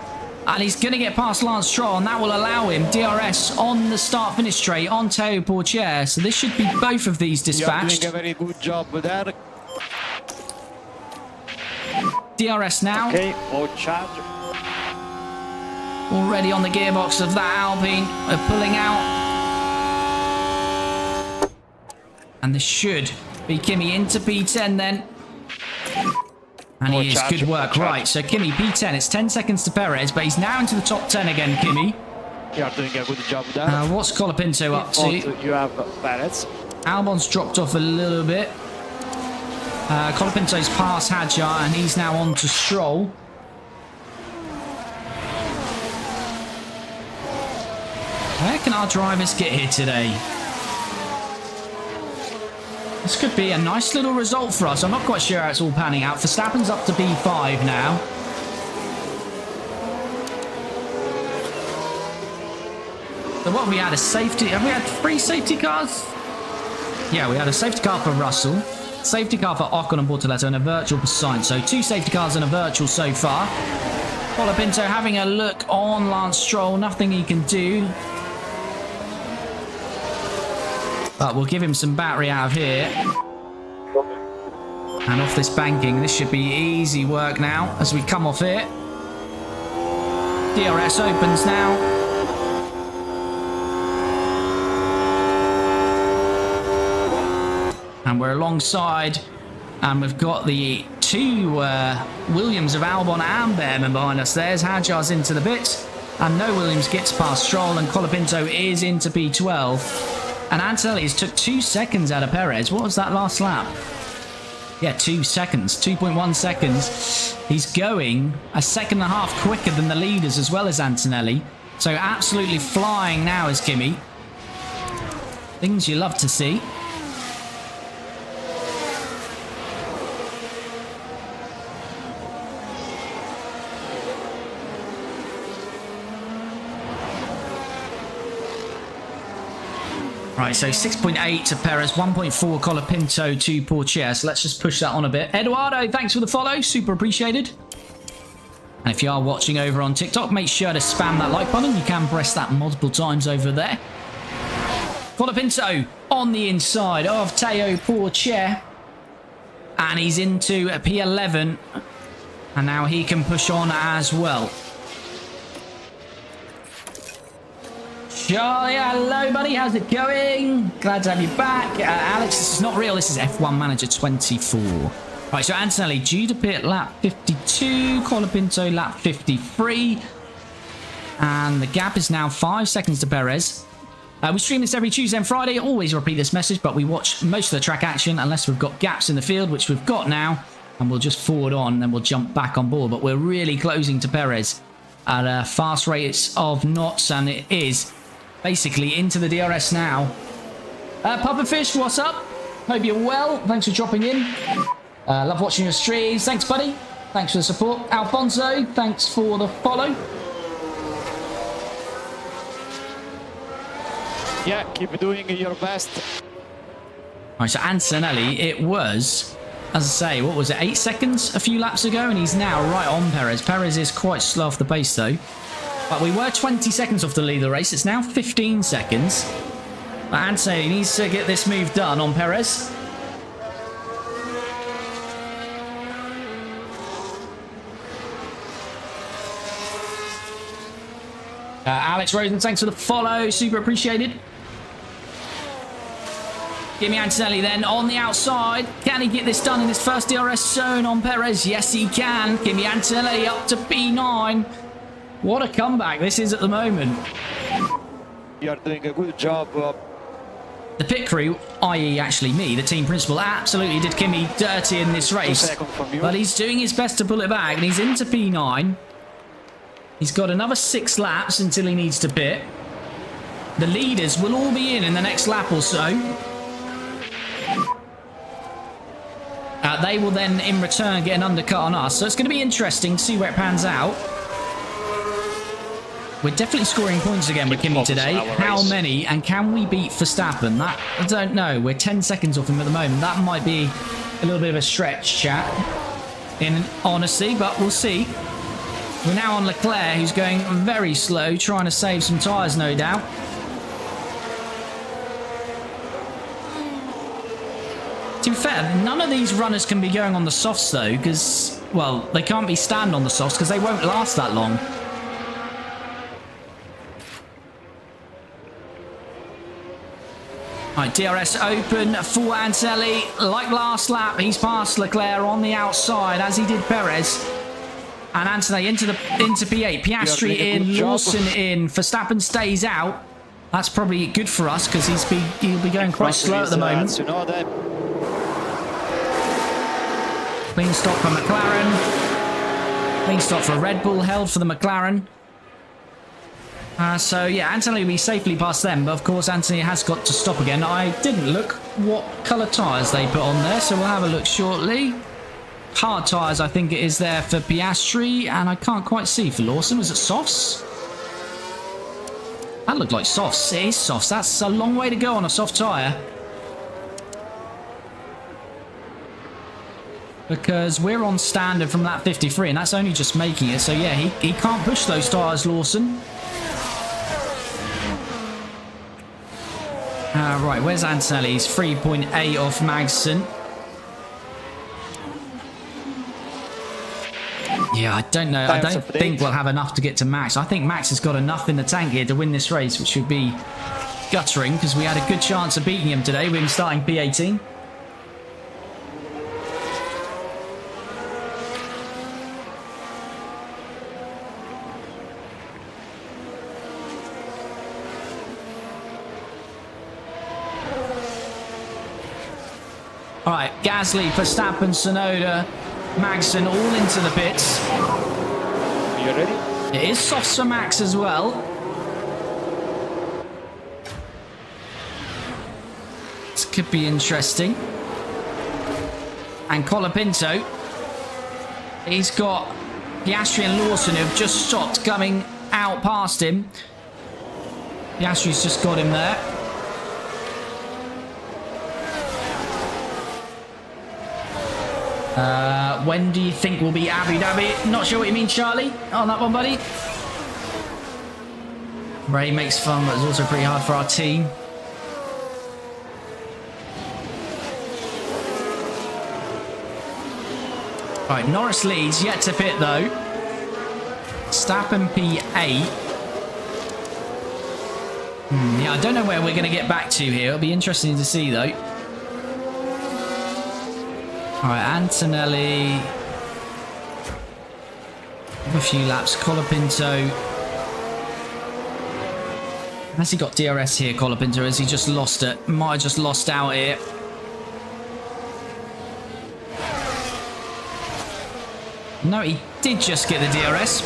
And he's going to get past Lance Stroll, and that will allow him DRS on the start-finish straight on Théo Pourchaire. So this should be both of these dispatched. You're doing a very good job there. DRS now. Okay, more charge. already on the gearbox of that Alpine. We're pulling out. And this should be Kimi into P10 then. And he is. Good work. Right, so Kimi P10. It's 10 seconds to Perez, but he's now into the top 10 again, Kimi. You are doing a good job there. What's Colapinto up to? You have Perez. Albon's dropped off a little bit. Colapinto's past Hadjar, and he's now on to Stroll. Where can our drivers get here today? This could be a nice little result for us. I'm not quite sure how it's all panning out. Verstappen's up to B5 now. So what, we had a safety... Have we had 3 safety cars? Yeah, we had a safety car for Russell, safety car for Ocon and Bortoleto, and a virtual for Sainz. So 2 safety cars and a virtual so far. Colapinto having a look on Lance Stroll. Nothing he can do. But we'll give him some battery out of here. And off this banking. This should be easy work now as we come off it. DRS opens now. And we're alongside. And we've got the 2 Williams of Albon and Behrman behind us. There's Hadjar's into the bits. And no Williams gets past Stroll. And Colapinto is into P12. And Antonelli took 2 seconds out of Perez. What was that last lap? Yeah, 2 seconds. 2.1 seconds. He's going a second and a half quicker than the leaders as well as Antonelli. So absolutely flying now is Kimi. Things you love to see. Right, so 6.8 to Perez, 1.4 Colapinto to Pourchaire. So let's just push that on a bit. Eduardo, thanks for the follow. Super appreciated. And if you are watching over on TikTok, make sure to spam that like button. You can press that multiple times over there. Colapinto on the inside of Teo Pourchaire. And he's into a P11. And now he can push on as well. Charlie, hello buddy, how's it going? Glad to have you back. Alex, this is not real, this is F1 Manager 24. Right, so Antonelli due to pit lap 52, Colapinto lap 53. And the gap is now 5 seconds to Perez. We stream this every Tuesday and Friday, always repeat this message, but we watch most of the track action unless we've got gaps in the field, which we've got now. And we'll just forward on and then we'll jump back on board. But we're really closing to Perez at a fast rate of knots, and it is basically into the DRS now. Pufferfish, what's up? Hope you're well. Thanks for dropping in. Love watching your streams. Thanks, buddy. Thanks for the support. Alfonso, thanks for the follow. Yeah, keep doing your best. Right, so Antonelli, it was, as I say, what was it, 8 seconds a few laps ago, and he's now right on Perez. Perez is quite slow off the pace, though. But we were 20 seconds off the lead of the race. It's now 15 seconds. But Antonelli needs to get this move done on Perez. Alex Rosen, thanks for the follow. Super appreciated. Kimi Antonelli then on the outside. Can he get this done in his first DRS zone on Perez? Yes, he can. Kimi Antonelli up to P9. What a comeback this is at the moment. You are doing a good job. The pit crew, i.e. actually me, the team principal, absolutely did Kimi dirty in this race. But he's doing his best to pull it back, and he's into P9. He's got another 6 laps until he needs to pit. The leaders will all be in the next lap or so. They will then, in return, get an undercut on us. So it's going to be interesting to see where it pans out. We're definitely scoring points again with Kimi today. How many? And can we beat Verstappen? That, I don't know. We're 10 seconds off him at the moment. That might be a little bit of a stretch, chat, in honesty, but we'll see. We're now on Leclerc, who's going very slow, trying to save some tyres, no doubt. To be fair, none of these runners can be going on the softs, though, because, well, they can't be stand on the softs because they won't last that long. Right, DRS open for Antonelli. Like last lap, he's passed Leclerc on the outside, as he did Perez. And Antonelli into P8. Piastri in, Lawson in. Verstappen stays out. That's probably good for us because he'll be going quite slow at the moment. Clean stop for McLaren. Clean stop for Red Bull, held for the McLaren. So yeah, Antonelli will be safely past them, but of course Antonelli has got to stop again. I didn't look what colour tyres they put on there, so we'll have a look shortly. Hard tyres, I think it is there for Piastri, and I can't quite see for Lawson. Was it softs? That looked like softs. It is softs. That's a long way to go on a soft tyre. Because we're on standard from lap 53, and that's only just making it. So yeah, he can't push those tyres, Lawson. Right, where's Antonelli? He's 3.8 off Magson. Yeah, I don't know. I don't think we'll have enough to get to Max. I think Max has got enough in the tank here to win this race, which would be guttering because we had a good chance of beating him today with him starting P18. All right, Gasly, Verstappen, Tsunoda, Magson all into the pits. You ready? It is softs for Max as well. This could be interesting. And Colapinto, he's got Piastri and Lawson who have just stopped coming out past him. Piastri's just got him there. When do you think will be Abu Dhabi? Not sure what you mean, Charlie, on that one, buddy. Ray makes fun, but it's also pretty hard for our team. Right, Norris leads, yet to pit though. Verstappen P8. Yeah, I don't know where we're going to get back to here. It'll be interesting to see though. Alright, Antonelli. A few laps. Colapinto. Has he got DRS here, Colapinto? Has he just lost it? Might have just lost out here. No, he did just get the DRS.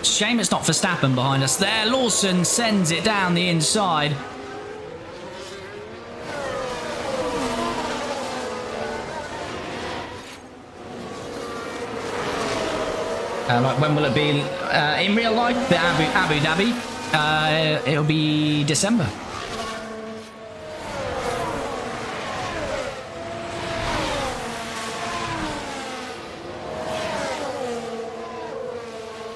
Shame it's not Verstappen behind us there. Lawson sends it down the inside. Like when will it be in real life? The Abu Dhabi. It'll be December.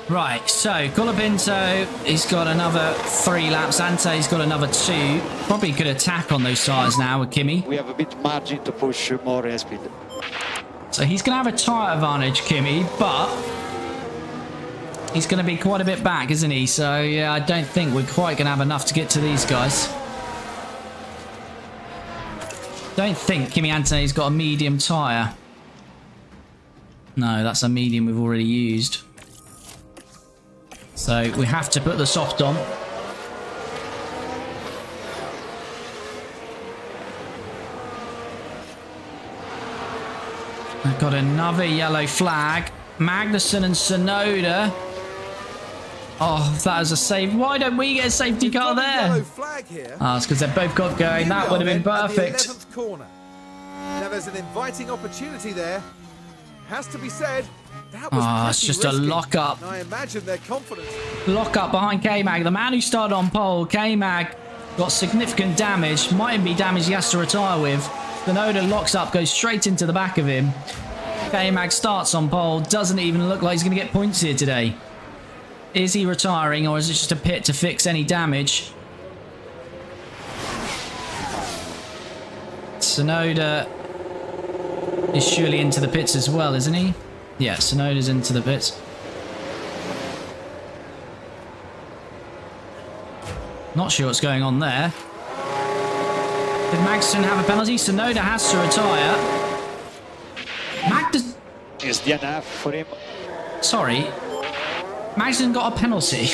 Right, so Colapinto, he's got another 3 laps. Ante's got another 2. Probably could attack on those tyres now with Kimi. We have a bit margin to push more airspeed. So he's going to have a tyre advantage, Kimi, but he's going to be quite a bit back, isn't he? So, yeah, I don't think we're quite going to have enough to get to these guys. Don't think Kimi Antonelli's got a medium tyre. No, that's a medium we've already used. So, we have to put the soft on. I've got another yellow flag. Magnussen and Tsunoda. Oh, that was a save. Why don't we get a safety car there? Yellow flag here. Oh, it's because they've both got going. That would have been perfect. At the 11th corner. Now there's an inviting opportunity there. Has to be said. That was it's just risky. a lock-up. I imagine their confidence. Lock-up behind K-Mag. The man who started on pole, K-Mag, got significant damage. Might even be damage he has to retire with. Tsunoda locks up, goes straight into the back of him. K-Mag starts on pole. Doesn't even look like he's going to get points here today. Is he retiring, or is it just a pit to fix any damage? Tsunoda is surely into the pits as well, isn't he? Yeah, Tsunoda's into the pits. Not sure what's going on there. Did Magnussen have a penalty? Tsunoda has to retire. It's DNF for him. Sorry. Magnussen got a penalty.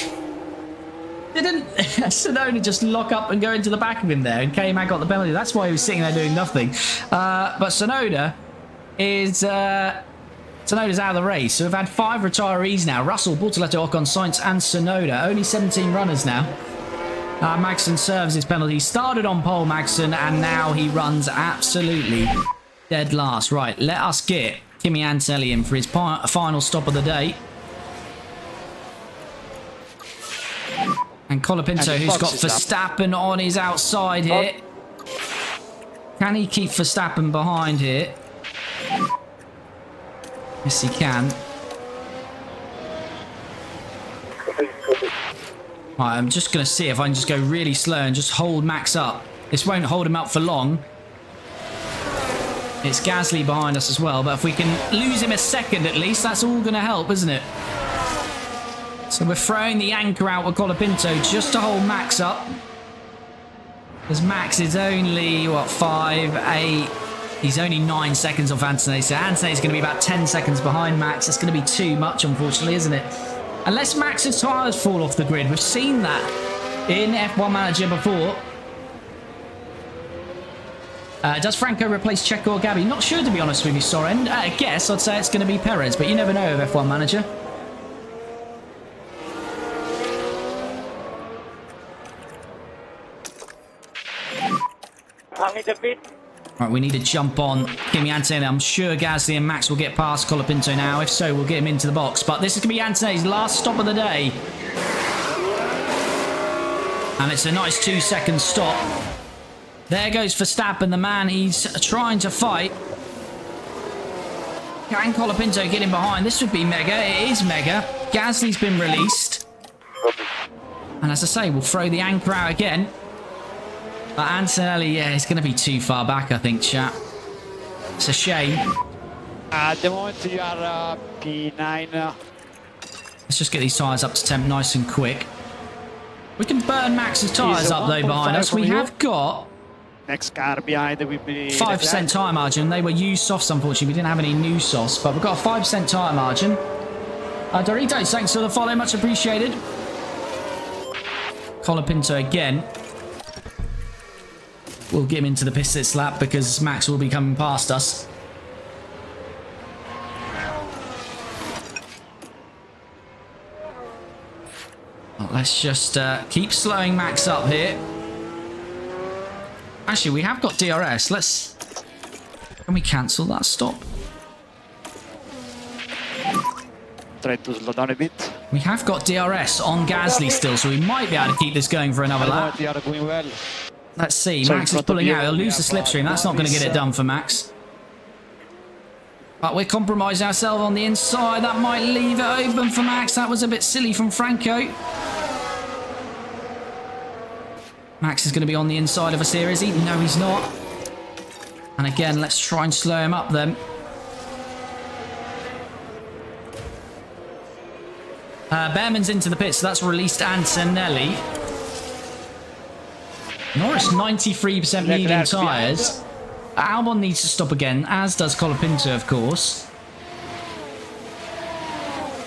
Didn't Tsunoda just lock up and go into the back of him there, and K-Mag got the penalty? That's why he was sitting there doing nothing. But Tsunoda is... Tsunoda's out of the race. So we've had 5 retirees now. Russell, Bortoletto, Ocon, Sainz and Tsunoda. Only 17 runners now. Magnussen serves his penalty. Started on pole, Magnussen, and now he runs absolutely dead last. Right, let us get Kimi Antonelli in for his final stop of the day. And Colapinto, who's got Verstappen on his outside here. Can he keep Verstappen behind here? Yes, he can. Right, I'm just going to see if I can just go really slow and just hold Max up. This won't hold him up for long. It's Gasly behind us as well, but if we can lose him a second at least, that's all going to help, isn't it? So we're throwing the anchor out with Colapinto just to hold Max up. Because Max is only, what, 5, 8... He's only 9 seconds off Antonelli, so Antonelli's going to be about 10 seconds behind Max. It's going to be too much, unfortunately, isn't it? Unless Max's tyres fall off the grid. We've seen that in F1 Manager before. Does Franco replace Checo or Gabby? Not sure, to be honest with you, Soren. I guess I'd say it's going to be Perez, but you never know with F1 Manager. I'm in the pit. Right, we need to jump on Kimi Antonelli. I'm sure Gasly and Max will get past Colapinto now. If so, we'll get him into the box. But this is going to be Antonelli's last stop of the day. And it's a nice 2-second stop. There goes Verstappen, the man he's trying to fight. Can Colapinto get him behind? This would be mega. It is mega. Gasly's been released. And as I say, we'll throw the anchor out again. But Antonelli, yeah, it's going to be too far back, I think, chat. It's a shame. At the moment, you are P9. Let's just get these tyres up to temp nice and quick. We can burn Max's tyres up, though, behind us. We have got... Next car behind will be... 5% tyre margin. They were used softs, unfortunately. We didn't have any new softs, but we've got a 5% tyre margin. Doritos, thanks for the follow. Much appreciated. Colapinto again. We'll get him into the pit lap because Max will be coming past us. Well, let's just keep slowing Max up here. Actually, we have got DRS. Can we cancel that stop? Try to slow down a bit. We have got DRS on Gasly still, so we might be able to keep this going for another lap. They are going well. Let's see. Max is pulling out. He'll lose the slipstream. That's not going to get it done for Max. But we're compromising ourselves on the inside. That might leave it open for Max. That was a bit silly from Franco. Max is going to be on the inside of us here, is he? No, he's not. And again, let's try and slow him up then. Behrman's into the pit, so that's released Antonelli. Norris 93% medium tyres. Albon needs to stop again, as does Colapinto, of course.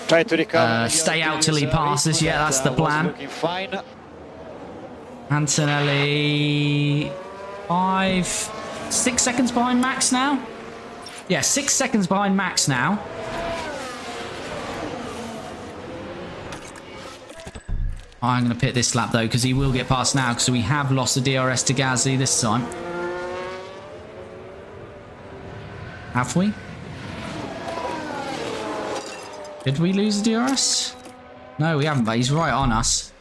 Try to recover. Stay out till he passes. Yeah, that's the plan. Antonelli 6 seconds behind Max now. Yeah, 6 seconds behind Max now. I'm going to pit this lap though, because he will get past now, because we have lost the DRS to Gasly this time. Have we? Did we lose the DRS? No, we haven't, but he's right on us.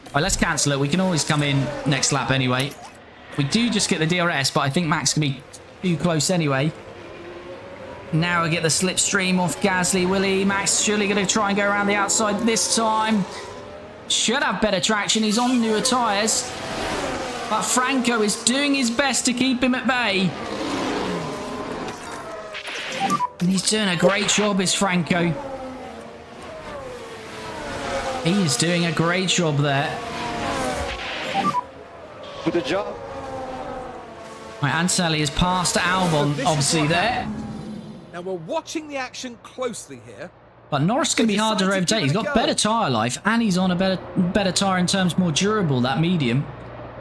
All right, let's cancel it. We can always come in next lap anyway. We do just get the DRS, but I think Max can be too close anyway. Now we get the slipstream off Gasly, will he? Max surely going to try and go around the outside this time. Should have better traction. He's on newer tyres. But Franco is doing his best to keep him at bay. And he's doing a great job, is Franco. He is doing a great job there. Good job. Right, Antonelli has passed Albon, This is obviously what there. happened. Now we're watching the action closely here. But Norris can be hard to Decided to overtake. give He's it a got go. better tyre life, and he's on a better tyre in terms more durable, that medium.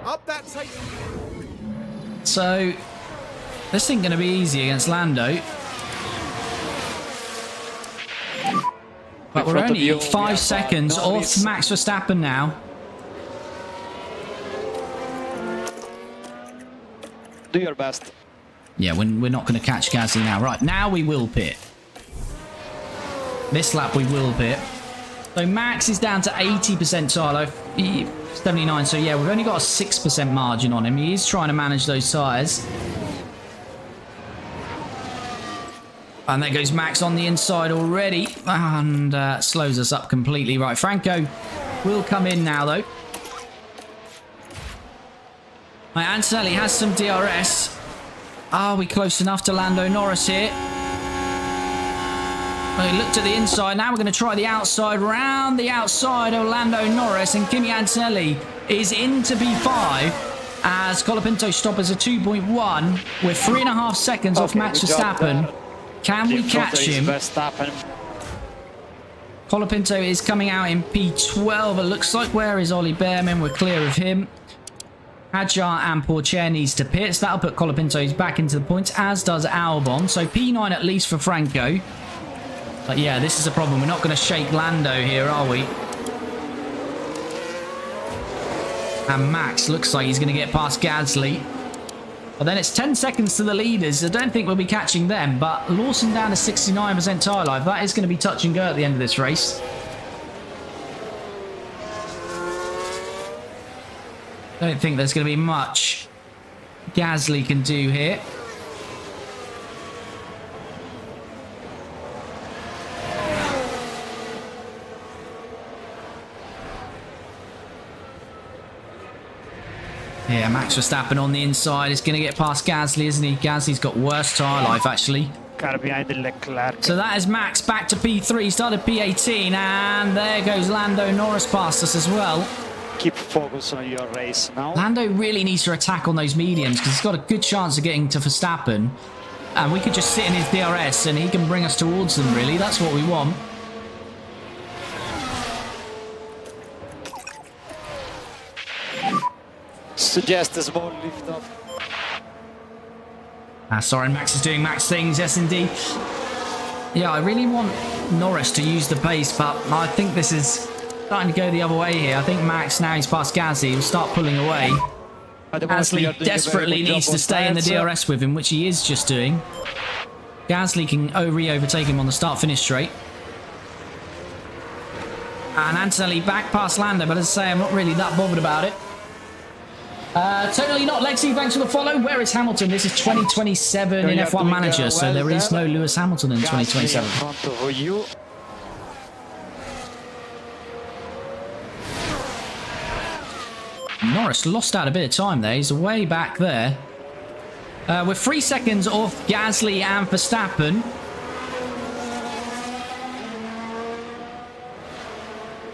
Up that take. So this ain't going to be easy against Lando. But we're front of only you, we 5 have, seconds Norris. off Max Verstappen now. Do your best. Yeah, we're not going to catch Gasly now. Right, now we will pit. This lap we will pit. So Max is down to 80% tyre life, 79. So yeah, we've only got a 6% margin on him. He is trying to manage those tyres. And there goes Max on the inside already. And slows us up completely. Right, Franco will come in now though. Right, Antonelli has some DRS. Are we close enough to Lando Norris here? Well, he looked at the inside. Now we're going to try the outside. Round the outside of Lando Norris. And Kimi Antonelli is into P5 as Colapinto stoppers a 2.1 with 3.5 seconds off Max good job Verstappen. there. Can we In front catch is him? Verstappen. Colapinto is coming out in P12. It looks like. Where is Ollie Behrman? We're clear of him. Hadjar and Pourchaire needs to pit. So that'll put Colapinto's back into the points, as does Albon. So P9 at least for Franco. But yeah, this is a problem. We're not going to shake Lando here, are we? And Max looks like he's going to get past Gasly. But then it's 10 seconds to the leaders. I don't think we'll be catching them. But Lawson down to 69% tyre life. That is going to be touch and go at the end of this race. Don't think there's going to be much Gasly can do here. Yeah, Max Verstappen on the inside is going to get past Gasly, isn't he? Gasly's got worse tyre life, actually. Car behind the Leclerc. So that is Max back to P3, started P18, and there goes Lando Norris past us as well. Keep focus on your race now. Lando really needs to attack on those mediums because he's got a good chance of getting to Verstappen. And we could just sit in his DRS and he can bring us towards them, really. That's what we want. Suggest a small lift up. Sorry, Max is doing Max things. Yes, indeed. Yeah, I really want Norris to use the pace, but I think this is starting to go the other way here. I think Max, now he's past Gasly, will start pulling away. Gasly desperately needs to stay in the DRS with him, which he is just doing. Gasly can re-overtake him on the start-finish straight. And Antonelli back past Lando, but as I say, I'm not really that bothered about it. Totally not. Lexi, thanks for the follow. Where is Hamilton? This is 2027 in F1 Manager, so there is no Lewis Hamilton in 2027. In front of you. Norris lost out a bit of time there. He's way back there. We're 3 seconds off Gasly and Verstappen.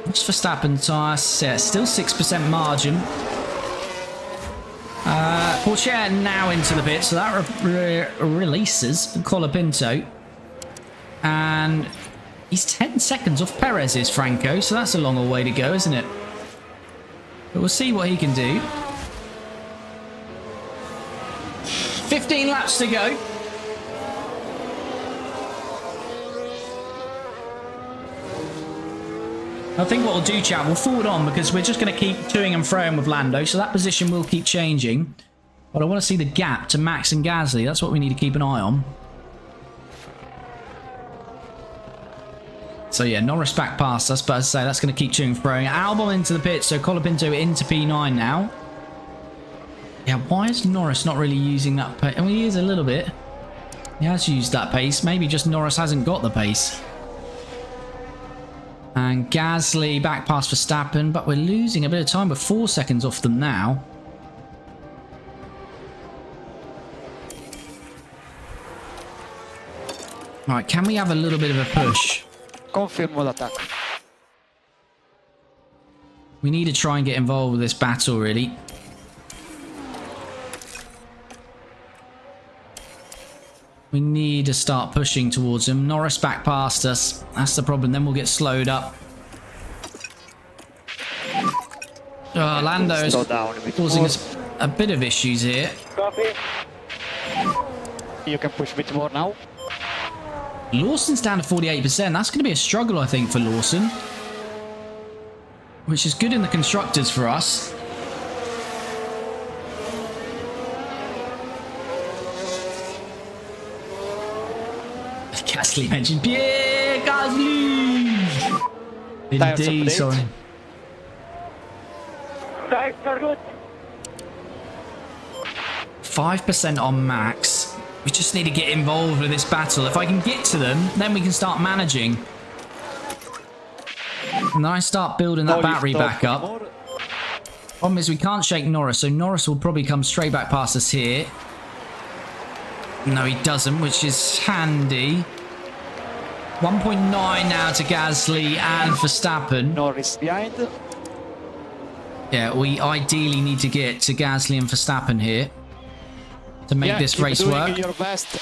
What's Verstappen tyre? Still 6% margin. Pourchaire now into the pit, so that releases Colapinto. And he's 10 seconds off Perez's Franco, so that's a long way to go, isn't it? But we'll see what he can do. 15 laps to go. I think what we'll do, chat, we'll forward on because we're just going to keep toing and froing with Lando, so that position will keep changing. But I want to see the gap to Max and Gasly. That's what we need to keep an eye on. So yeah, Norris back past us, but as I say, that's going to keep toing and froing. Albon into the pit, so Colapinto into P9 now. Yeah, why is Norris not really using that pace? I mean, he is a little bit. He has used that pace. Maybe just Norris hasn't got the pace. And Gasly back past Verstappen, but we're losing a bit of time. We're 4 seconds off them now. Right, can we have a little bit of a push? Confirm attack. We need to try and get involved with this battle, really. We need to start pushing towards him. Norris back past us. That's the problem. Then we'll get slowed up. Oh, Lando is Slow down a bit causing more. us a bit of issues here. Copy. You can push a bit more now. Lawson's down to 48%. That's going to be a struggle, I think, for Lawson. Which is good in the constructors for us. Gasly mentioned Pierre Gasly. Indeed, sorry. Tires are good. 5% on Max. We just need to get involved with this battle. If I can get to them, then we can start managing. And then I start building that battery back up. Problem is we can't shake Norris, so Norris will probably come straight back past us here. No, he doesn't, which is handy. 1.9 now to Gasly and Verstappen. Norris behind. Yeah, we ideally need to get to Gasly and Verstappen here to make this keep race doing work. your best.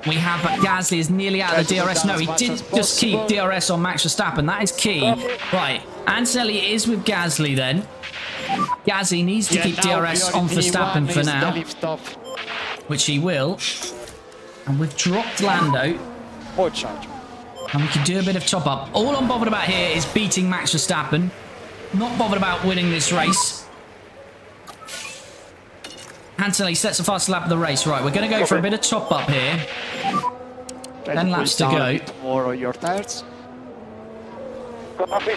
We have, but Gasly is nearly out of the DRS. No, he did just keep DRS on Max Verstappen. That is key. Right, Antonelli is with Gasly then. Gasly needs to keep DRS on Verstappen for now, which he will. And we've dropped Lando. Or charge. And we can do a bit of top up. All I'm bothered about here is beating Max Verstappen. Not bothered about winning this race. Antonelli sets the fastest lap of the race. Right, we're going to go for a bit of top up here. 10 laps to go. More on your tires. Copy.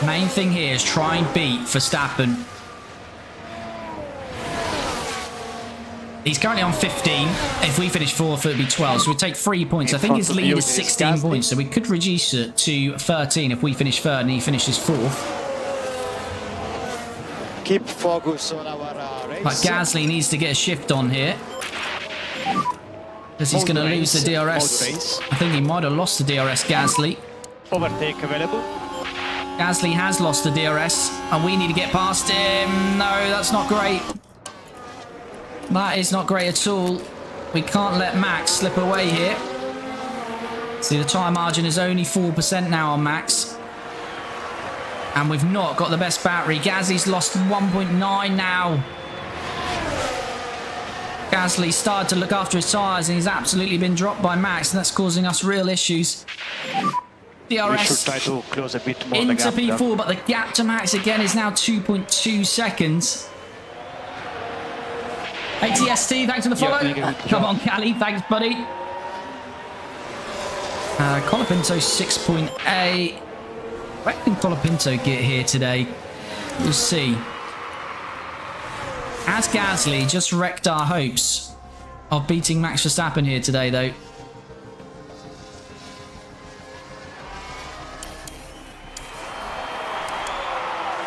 Main thing here is try and beat Verstappen. He's currently on 15. If we finish 4th, it would be 12. So we'd take 3 points. I think his lead is 16 points. So we could reduce it to 13 if we finish 3rd and he finishes 4th. Keep focus on our race. But Gasly needs to get a shift on here. Because he's going to lose the DRS. I think he might have lost the DRS, Gasly. Overtake available. Gasly has lost the DRS. And we need to get past him. No, that's not great. That is not great at all. We can't let Max slip away here. See, the tyre margin is only 4% now on Max. And we've not got the best battery. Gasly's lost 1.9 now. Gasly started to look after his tyres and he's absolutely been dropped by Max. And that's causing us real issues. DRS We should try to close a bit more into the gap P4, there. but the gap to Max again is now 2.2 seconds. ATST, thanks for the follow. Come on, Cali, thanks, buddy. Colapinto 6.8. Where can Colapinto get here today? We'll see. As Gasly just wrecked our hopes of beating Max Verstappen here today, though.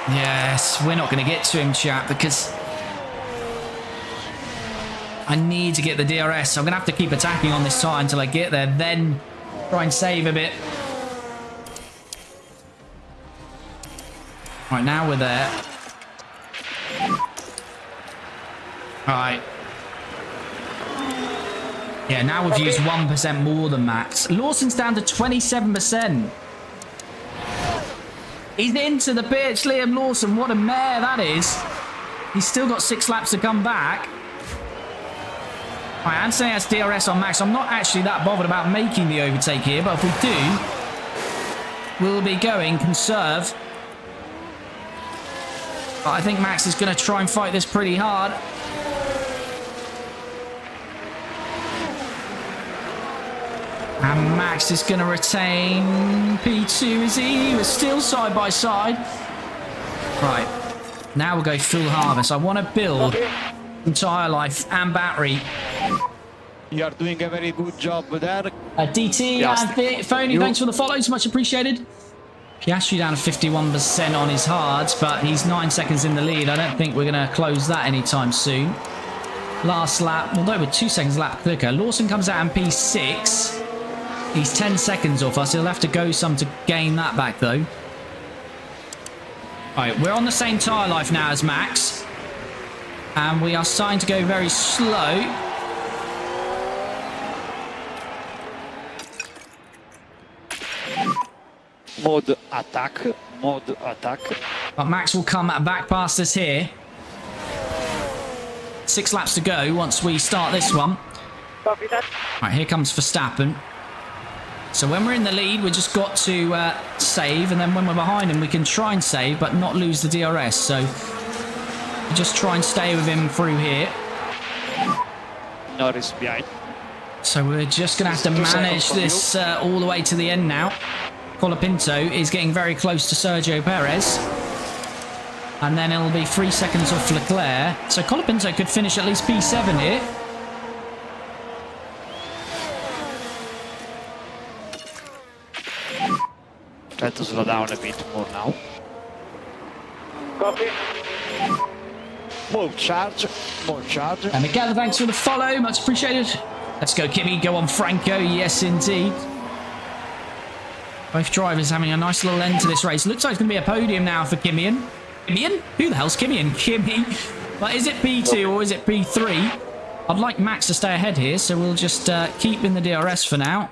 Yes, we're not going to get to him, chat, because I need to get the DRS. So I'm going to have to keep attacking on this tyre until I get there, then try and save a bit. Right, now we're there. Alright. Yeah, now we've used 1% more than Max. Lawson's down to 27%. He's into the pitch, Liam Lawson. What a mare that is. He's still got 6 laps to come back. Right, Anthony has DRS on Max. I'm not actually that bothered about making the overtake here, but if we do, we'll be going conserve. But I think Max is going to try and fight this pretty hard. And Max is going to retain P2 as he was still side by side. Right, now we'll go full harvest. I want to build entire life and battery. You are doing a very good job there. DT and Phony, thanks for the follows, much appreciated. Piastri down to 51% on his hards, but he's 9 seconds in the lead. I don't think we're going to close that anytime soon. Last lap, although we're 2 seconds lap quicker. Lawson comes out in P6. He's 10 seconds off us. He'll have to go some to gain that back, though. Right, we're on the same tyre life now as Max. And we are starting to go very slow. Mode attack. Mode attack. But Max will come back past us here. 6 laps to go once we start this one. Copy that. Right, here comes Verstappen. So when we're in the lead, we just got to save, and then when we're behind him, we can try and save, but not lose the DRS. So just try and stay with him through here. Norris behind. So we're just going to have to manage this all the way to the end now. Colapinto is getting very close to Sergio Perez. And then it'll be 3 seconds off Leclerc. So Colapinto could finish at least P7 here. Try to slow down a bit more now. Copy. More charge. More charge. And Miguel, thanks for the follow. Much appreciated. Let's go, Kimi. Go on, Franco. Yes, indeed. Both drivers having a nice little end to this race. Looks like it's going to be a podium now for Kimian. Kimian? Who the hell's Kimian? Kimi. But is it P2 or is it P3? I'd like Max to stay ahead here, so we'll just keep in the DRS for now.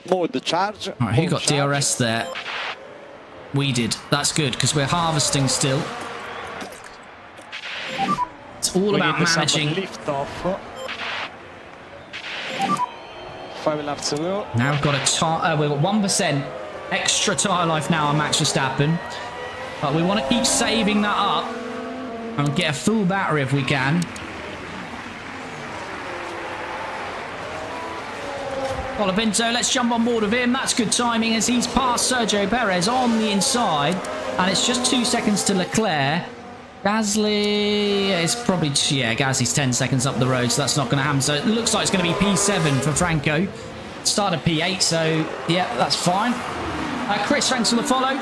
Mode charge. All right, who got DRS there? We did. That's good, because we're harvesting still. It's all about managing. Lift off. 5 laps to go. Now we've got we've got 1% extra tyre life now on Max Verstappen. But we want to keep saving that up and get a full battery if we can. Colapinto, let's jump on board with him. That's good timing as he's passed Sergio Perez on the inside. And it's just 2 seconds to Leclerc. Gasly is probably, yeah, Gasly's 10 seconds up the road, so that's not going to happen. So it looks like it's going to be P7 for Franco. Started P8, so yeah, that's fine. Chris, thanks for the follow.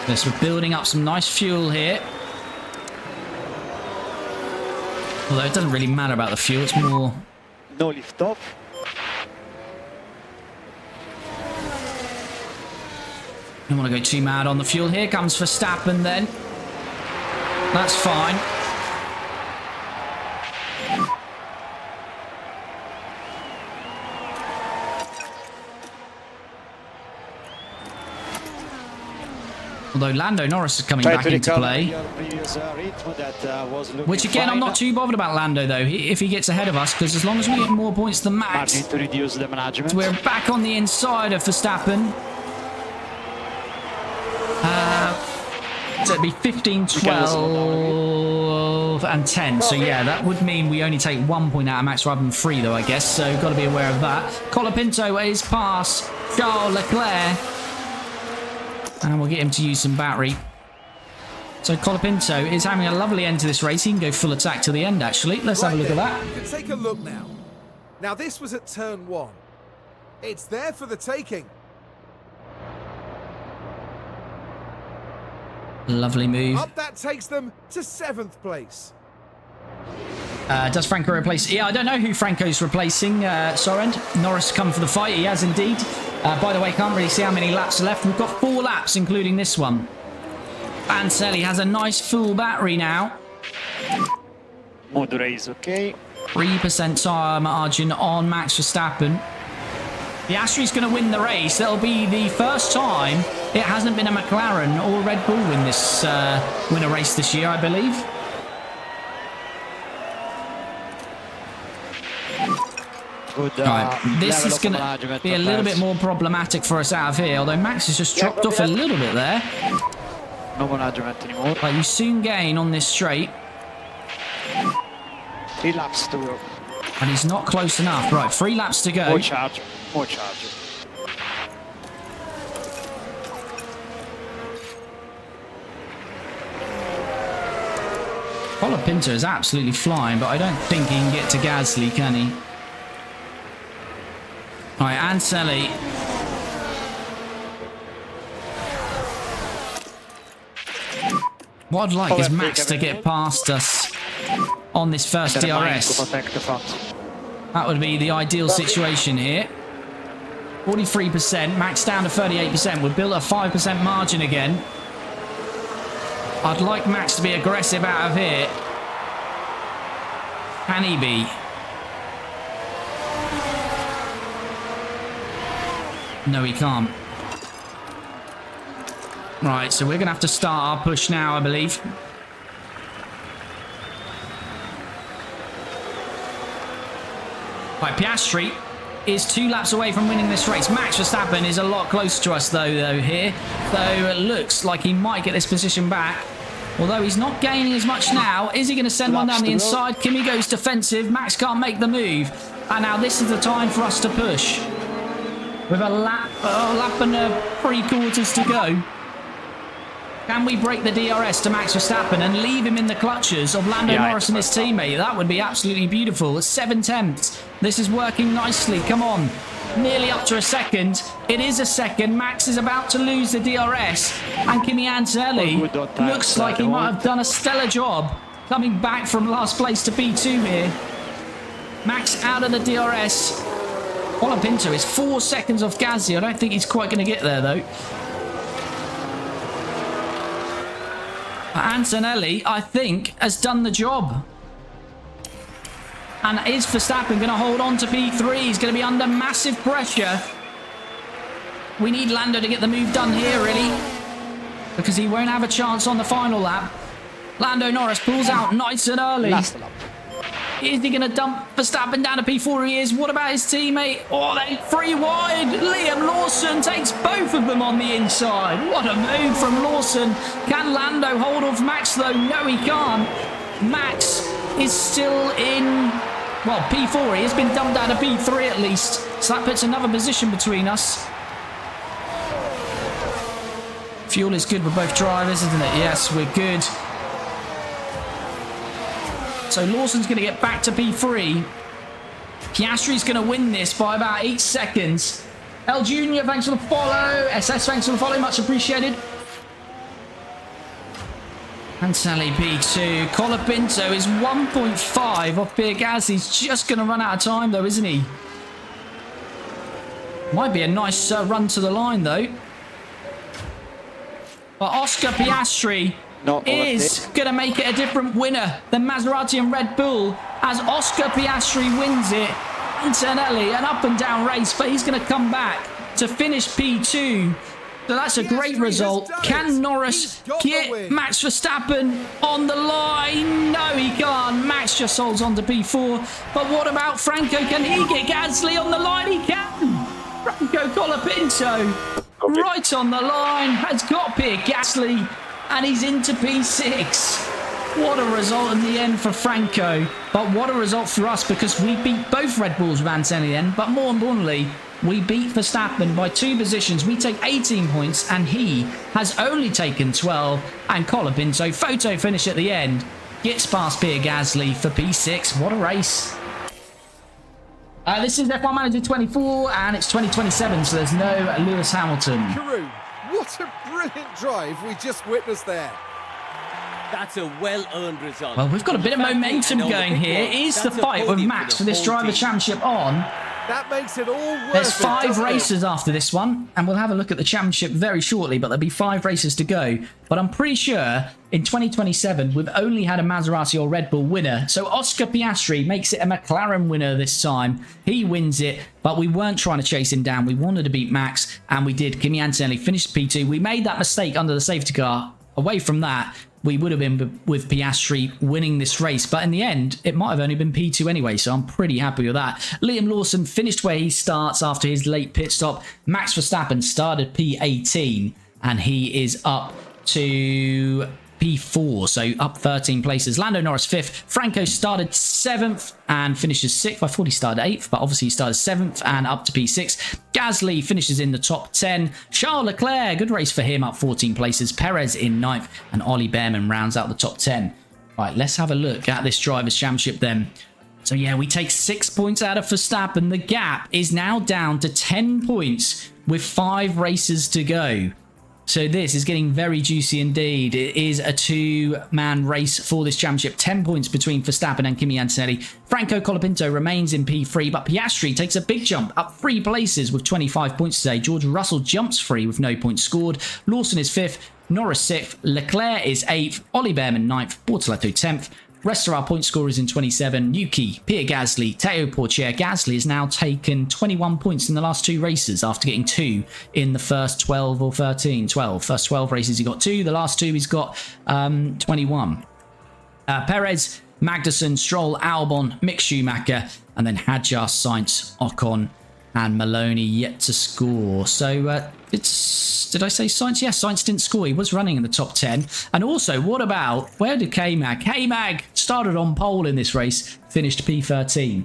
Yes, we're building up some nice fuel here. Although it doesn't really matter about the fuel, it's more... No lift off. Don't want to go too mad on the fuel. Here comes Verstappen then. That's fine. Although Lando Norris is coming back into play. Which again, I'm not too bothered about Lando though, if he gets ahead of us, because as long as we get more points than Max, To reduce the management. so we're back on the inside of Verstappen. So it'd be 15, 12, and 10. So yeah, that would mean we only take 1 point out of Max rather than 3 though, I guess. So got to be aware of that. Colapinto is past Charles Leclerc. And we'll get him to use some battery. So Colapinto is having a lovely end to this race. He can go full attack to the end, actually. Let's have a look at that. You can take a look now. Now this was at turn 1. It's there for the taking. Lovely move. Up that takes them to 7th place. Does Franco replace... Yeah, I don't know who Franco's replacing, Sorend. Norris come for the fight. He has indeed. By the way, can't really see how many laps are left. We've got 4 laps, including this one. Antonelli has a nice full battery now. Mode race, okay. 3% tyre margin on Max Verstappen. The Astri's going to win the race. That'll be the first time it hasn't been a McLaren or Red Bull win a race this year, I believe. Good, Right, this is going to be a little bit more problematic for us out of here, although Max has just dropped off a little bit there. No management anymore. But you soon gain on this straight. 3 laps to go. And he's not close enough. Right, 3 laps to go. More charge. More charge. Colapinto is absolutely flying, but I don't think he can get to Gasly, can he? All right, Antonelli. What I'd like is Max to get past us on this first DRS. That would be the ideal situation here. 43%. Max down to 38%. We've built a 5% margin again. I'd like Max to be aggressive out of here. Can he be? No, he can't. Right, so we're going to have to start our push now, I believe. Right, Piastri is 2 laps away from winning this race. Max Verstappen is a lot closer to us, though here. Though it looks like he might get this position back. Although he's not gaining as much now. Is he going to send one down the inside? Kimi goes defensive. Max can't make the move. And now this is the time for us to push. With a lap and 3 quarters to go. Can we break the DRS to Max Verstappen and leave him in the clutches of Lando Norris and his teammate? That would be absolutely beautiful. 7 tenths. This is working nicely. Come on. Nearly up to a second. It is a second. Max is about to lose the DRS. And Kimi Antonelli looks like he might have done a stellar job coming back from last place to P2 here. Max out of the DRS. Colapinto is 4 seconds off Gasly. I don't think he's quite going to get there, though. Antonelli, I think, has done the job. And is Verstappen going to hold on to P3? He's going to be under massive pressure. We need Lando to get the move done here, really. Because he won't have a chance on the final lap. Lando Norris pulls out nice and early. Last lap. Is he going to dump Verstappen down to P4? He is. What about his teammate? Oh, they 3 wide. Liam Lawson takes both of them on the inside. What a move from Lawson. Can Lando hold off Max, though? No, he can't. Max is still in, well, P4. He has been dumped down to P3 at least. So that puts another position between us. Fuel is good with both drivers, isn't it? Yes, we're good. So Lawson's going to get back to P3. Piastri's going to win this by about 8 seconds. L Junior, thanks for the follow. SS, thanks for the follow. Much appreciated. And Sally P2. Colapinto is 1.5 off Pierre Gasly. He's just going to run out of time, though, isn't he? Might be a nice run to the line, though. But Oscar Piastri is going to make it a different winner than Maserati and Red Bull as Oscar Piastri wins it. Antonelli, an up and down race, but he's going to come back to finish P2. So that's a great result. Can Norris get Max Verstappen on the line? No, he can't. Max just holds on to P4. But what about Franco? Can he get Gasly on the line? He can. Franco Colapinto right on the line has got Pierre Gasly. And he's into P6. What a result in the end for Franco. But what a result for us because we beat both Red Bulls with Antonelli then. But more importantly, we beat Verstappen by 2 positions. We take 18 points and he has only taken 12. And Colapinto, photo finish at the end, gets past Pierre Gasly for P6. What a race. This is F1 Manager 24 and it's 2027, so there's no Lewis Hamilton. Karun, what a brilliant drive we just witnessed there. That's a well-earned result. Well, we've got a bit of momentum going here. Is the fight with Max for this driver championship on? That makes it all worth There's it, 5 races after this one, and we'll have a look at the championship very shortly, but there'll be 5 races to go. But I'm pretty sure in 2027, we've only had a Maserati or Red Bull winner. So Oscar Piastri makes it a McLaren winner this time. He wins it, but we weren't trying to chase him down. We wanted to beat Max, and we did. Kimi Antonelli finished P2. We made that mistake under the safety car. Away from that, we would have been with Piastri winning this race. But in the end, it might have only been P2 anyway, so I'm pretty happy with that. Liam Lawson finished where he starts after his late pit stop. Max Verstappen started P18, and he is up to P4, so up 13 places. Lando Norris 5th. Franco started 7th and finishes 6th. I thought he started 8th, but obviously he started 7th and up to P6. Gasly finishes in the top 10. Charles Leclerc, good race for him, up 14 places. Perez in 9th, and Ollie Behrman rounds out the top 10. Right, let's have a look at this Drivers' Championship then. So yeah, we take 6 points out of Verstappen. The gap is now down to 10 points with 5 races to go. So this is getting very juicy indeed. It is a two-man race for this championship. 10 points between Verstappen and Kimi Antonelli. Franco Colapinto remains in P3, but Piastri takes a big jump up 3 places with 25 points today. George Russell jumps free with no points scored. Lawson is 5th. Norris 6th. Leclerc is 8th. Ollie Behrman 9th. Bortoletto 10th. Rest of our point scorers in 27. Yuki, Pierre Gasly, Teo Porcher. Gasly has now taken 21 points in the last 2 races after getting 2 in the first 12 or 13. 12. First 12 races he got 2. The last 2 he's got 21. Perez, Magnussen, Stroll, Albon, Mick Schumacher, and then Hadjar, Sainz, Ocon, and Maloney yet to score. So did I say Sainz? Yes, Sainz didn't score. He was running in the top 10. And also, what about, where did K-Mag? K-Mag started on pole in this race, finished P13.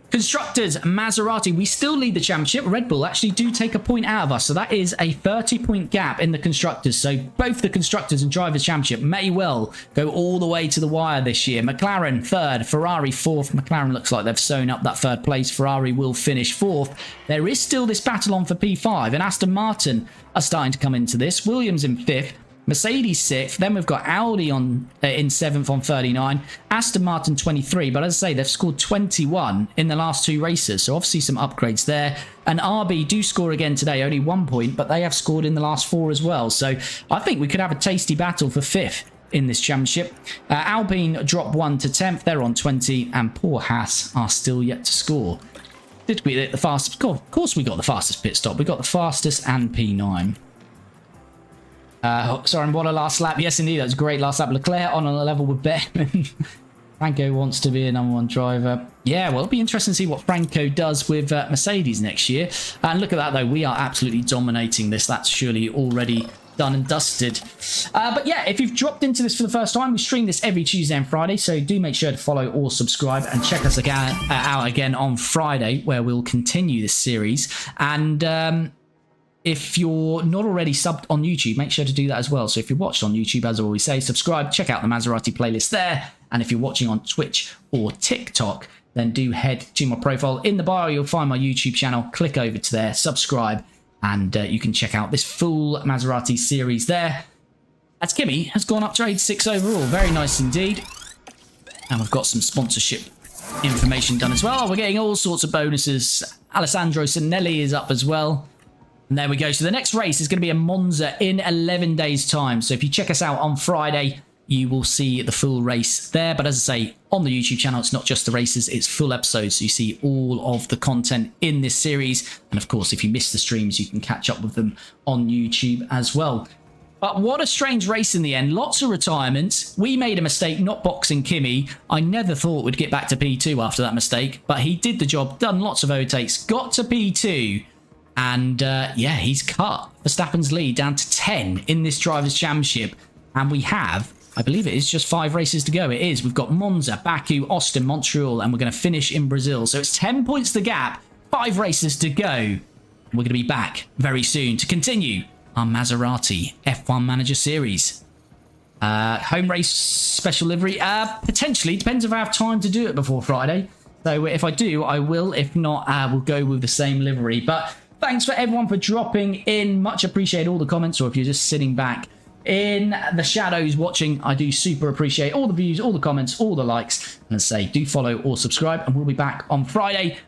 Constructors, Maserati, we still lead the championship. Red Bull actually do take a point out of us, so that is a 30-point gap in the Constructors. So both the Constructors and Drivers' Championship may well go all the way to the wire this year. McLaren 3rd, Ferrari 4th. McLaren looks like they've sewn up that 3rd place. Ferrari will finish 4th. There is still this battle on for P5, and Aston Martin are starting to come into this. Williams in 5th. Mercedes 6th, then we've got Audi in 7th on 39, Aston Martin 23, but as I say, they've scored 21 in the last 2 races, so obviously some upgrades there. And RB do score again today, only 1 point, but they have scored in the last 4 as well, so I think we could have a tasty battle for 5th in this championship. Alpine drop 1 to 10th, they're on 20, and poor Haas are still yet to score. Did we get the fastest? Of course we got the fastest pit stop, we got the fastest and P9. Sorry, what a last lap. Yes, indeed, that was a great last lap. Leclerc on a level with Behrman. Franco wants to be a #1 driver. Yeah, well, it'll be interesting to see what Franco does with Mercedes next year. And look at that, though. We are absolutely dominating this. That's surely already done and dusted. But yeah, if you've dropped into this for the first time, we stream this every Tuesday and Friday, so do make sure to follow or subscribe and check us out again on Friday, where we'll continue this series. And if you're not already subbed on YouTube, make sure to do that as well. So if you're watched on YouTube, as I always say, subscribe, check out the Maserati playlist there. And if you're watching on Twitch or TikTok, then do head to my profile. In the bio, you'll find my YouTube channel. Click over to there, subscribe, and you can check out this full Maserati series there. As Kimi has gone up to 86 overall. Very nice indeed. And we've got some sponsorship information done as well. We're getting all sorts of bonuses. Alessandro Sinelli is up as well. And there we go. So the next race is going to be a Monza in 11 days' time. So if you check us out on Friday, you will see the full race there. But as I say, on the YouTube channel, it's not just the races, it's full episodes. So you see all of the content in this series. And of course, if you miss the streams, you can catch up with them on YouTube as well. But what a strange race in the end. Lots of retirements. We made a mistake not boxing Kimi. I never thought we'd get back to P2 after that mistake. But he did the job, done lots of overtakes, got to P2. And yeah, he's cut Verstappen's lead down to 10 in this Drivers' Championship. And we have, I believe it is just 5 races to go. It is. We've got Monza, Baku, Austin, Montreal, and we're going to finish in Brazil. So it's 10 points the gap, 5 races to go. And we're going to be back very soon to continue our Maserati F1 Manager Series. Home race special livery? Potentially. Depends if I have time to do it before Friday. So if I do, I will. If not, we'll go with the same livery. But thanks for everyone for dropping in. Much appreciate all the comments, or if you're just sitting back in the shadows watching, I do super appreciate all the views, all the comments, all the likes. And as I say, do follow or subscribe, and we'll be back on Friday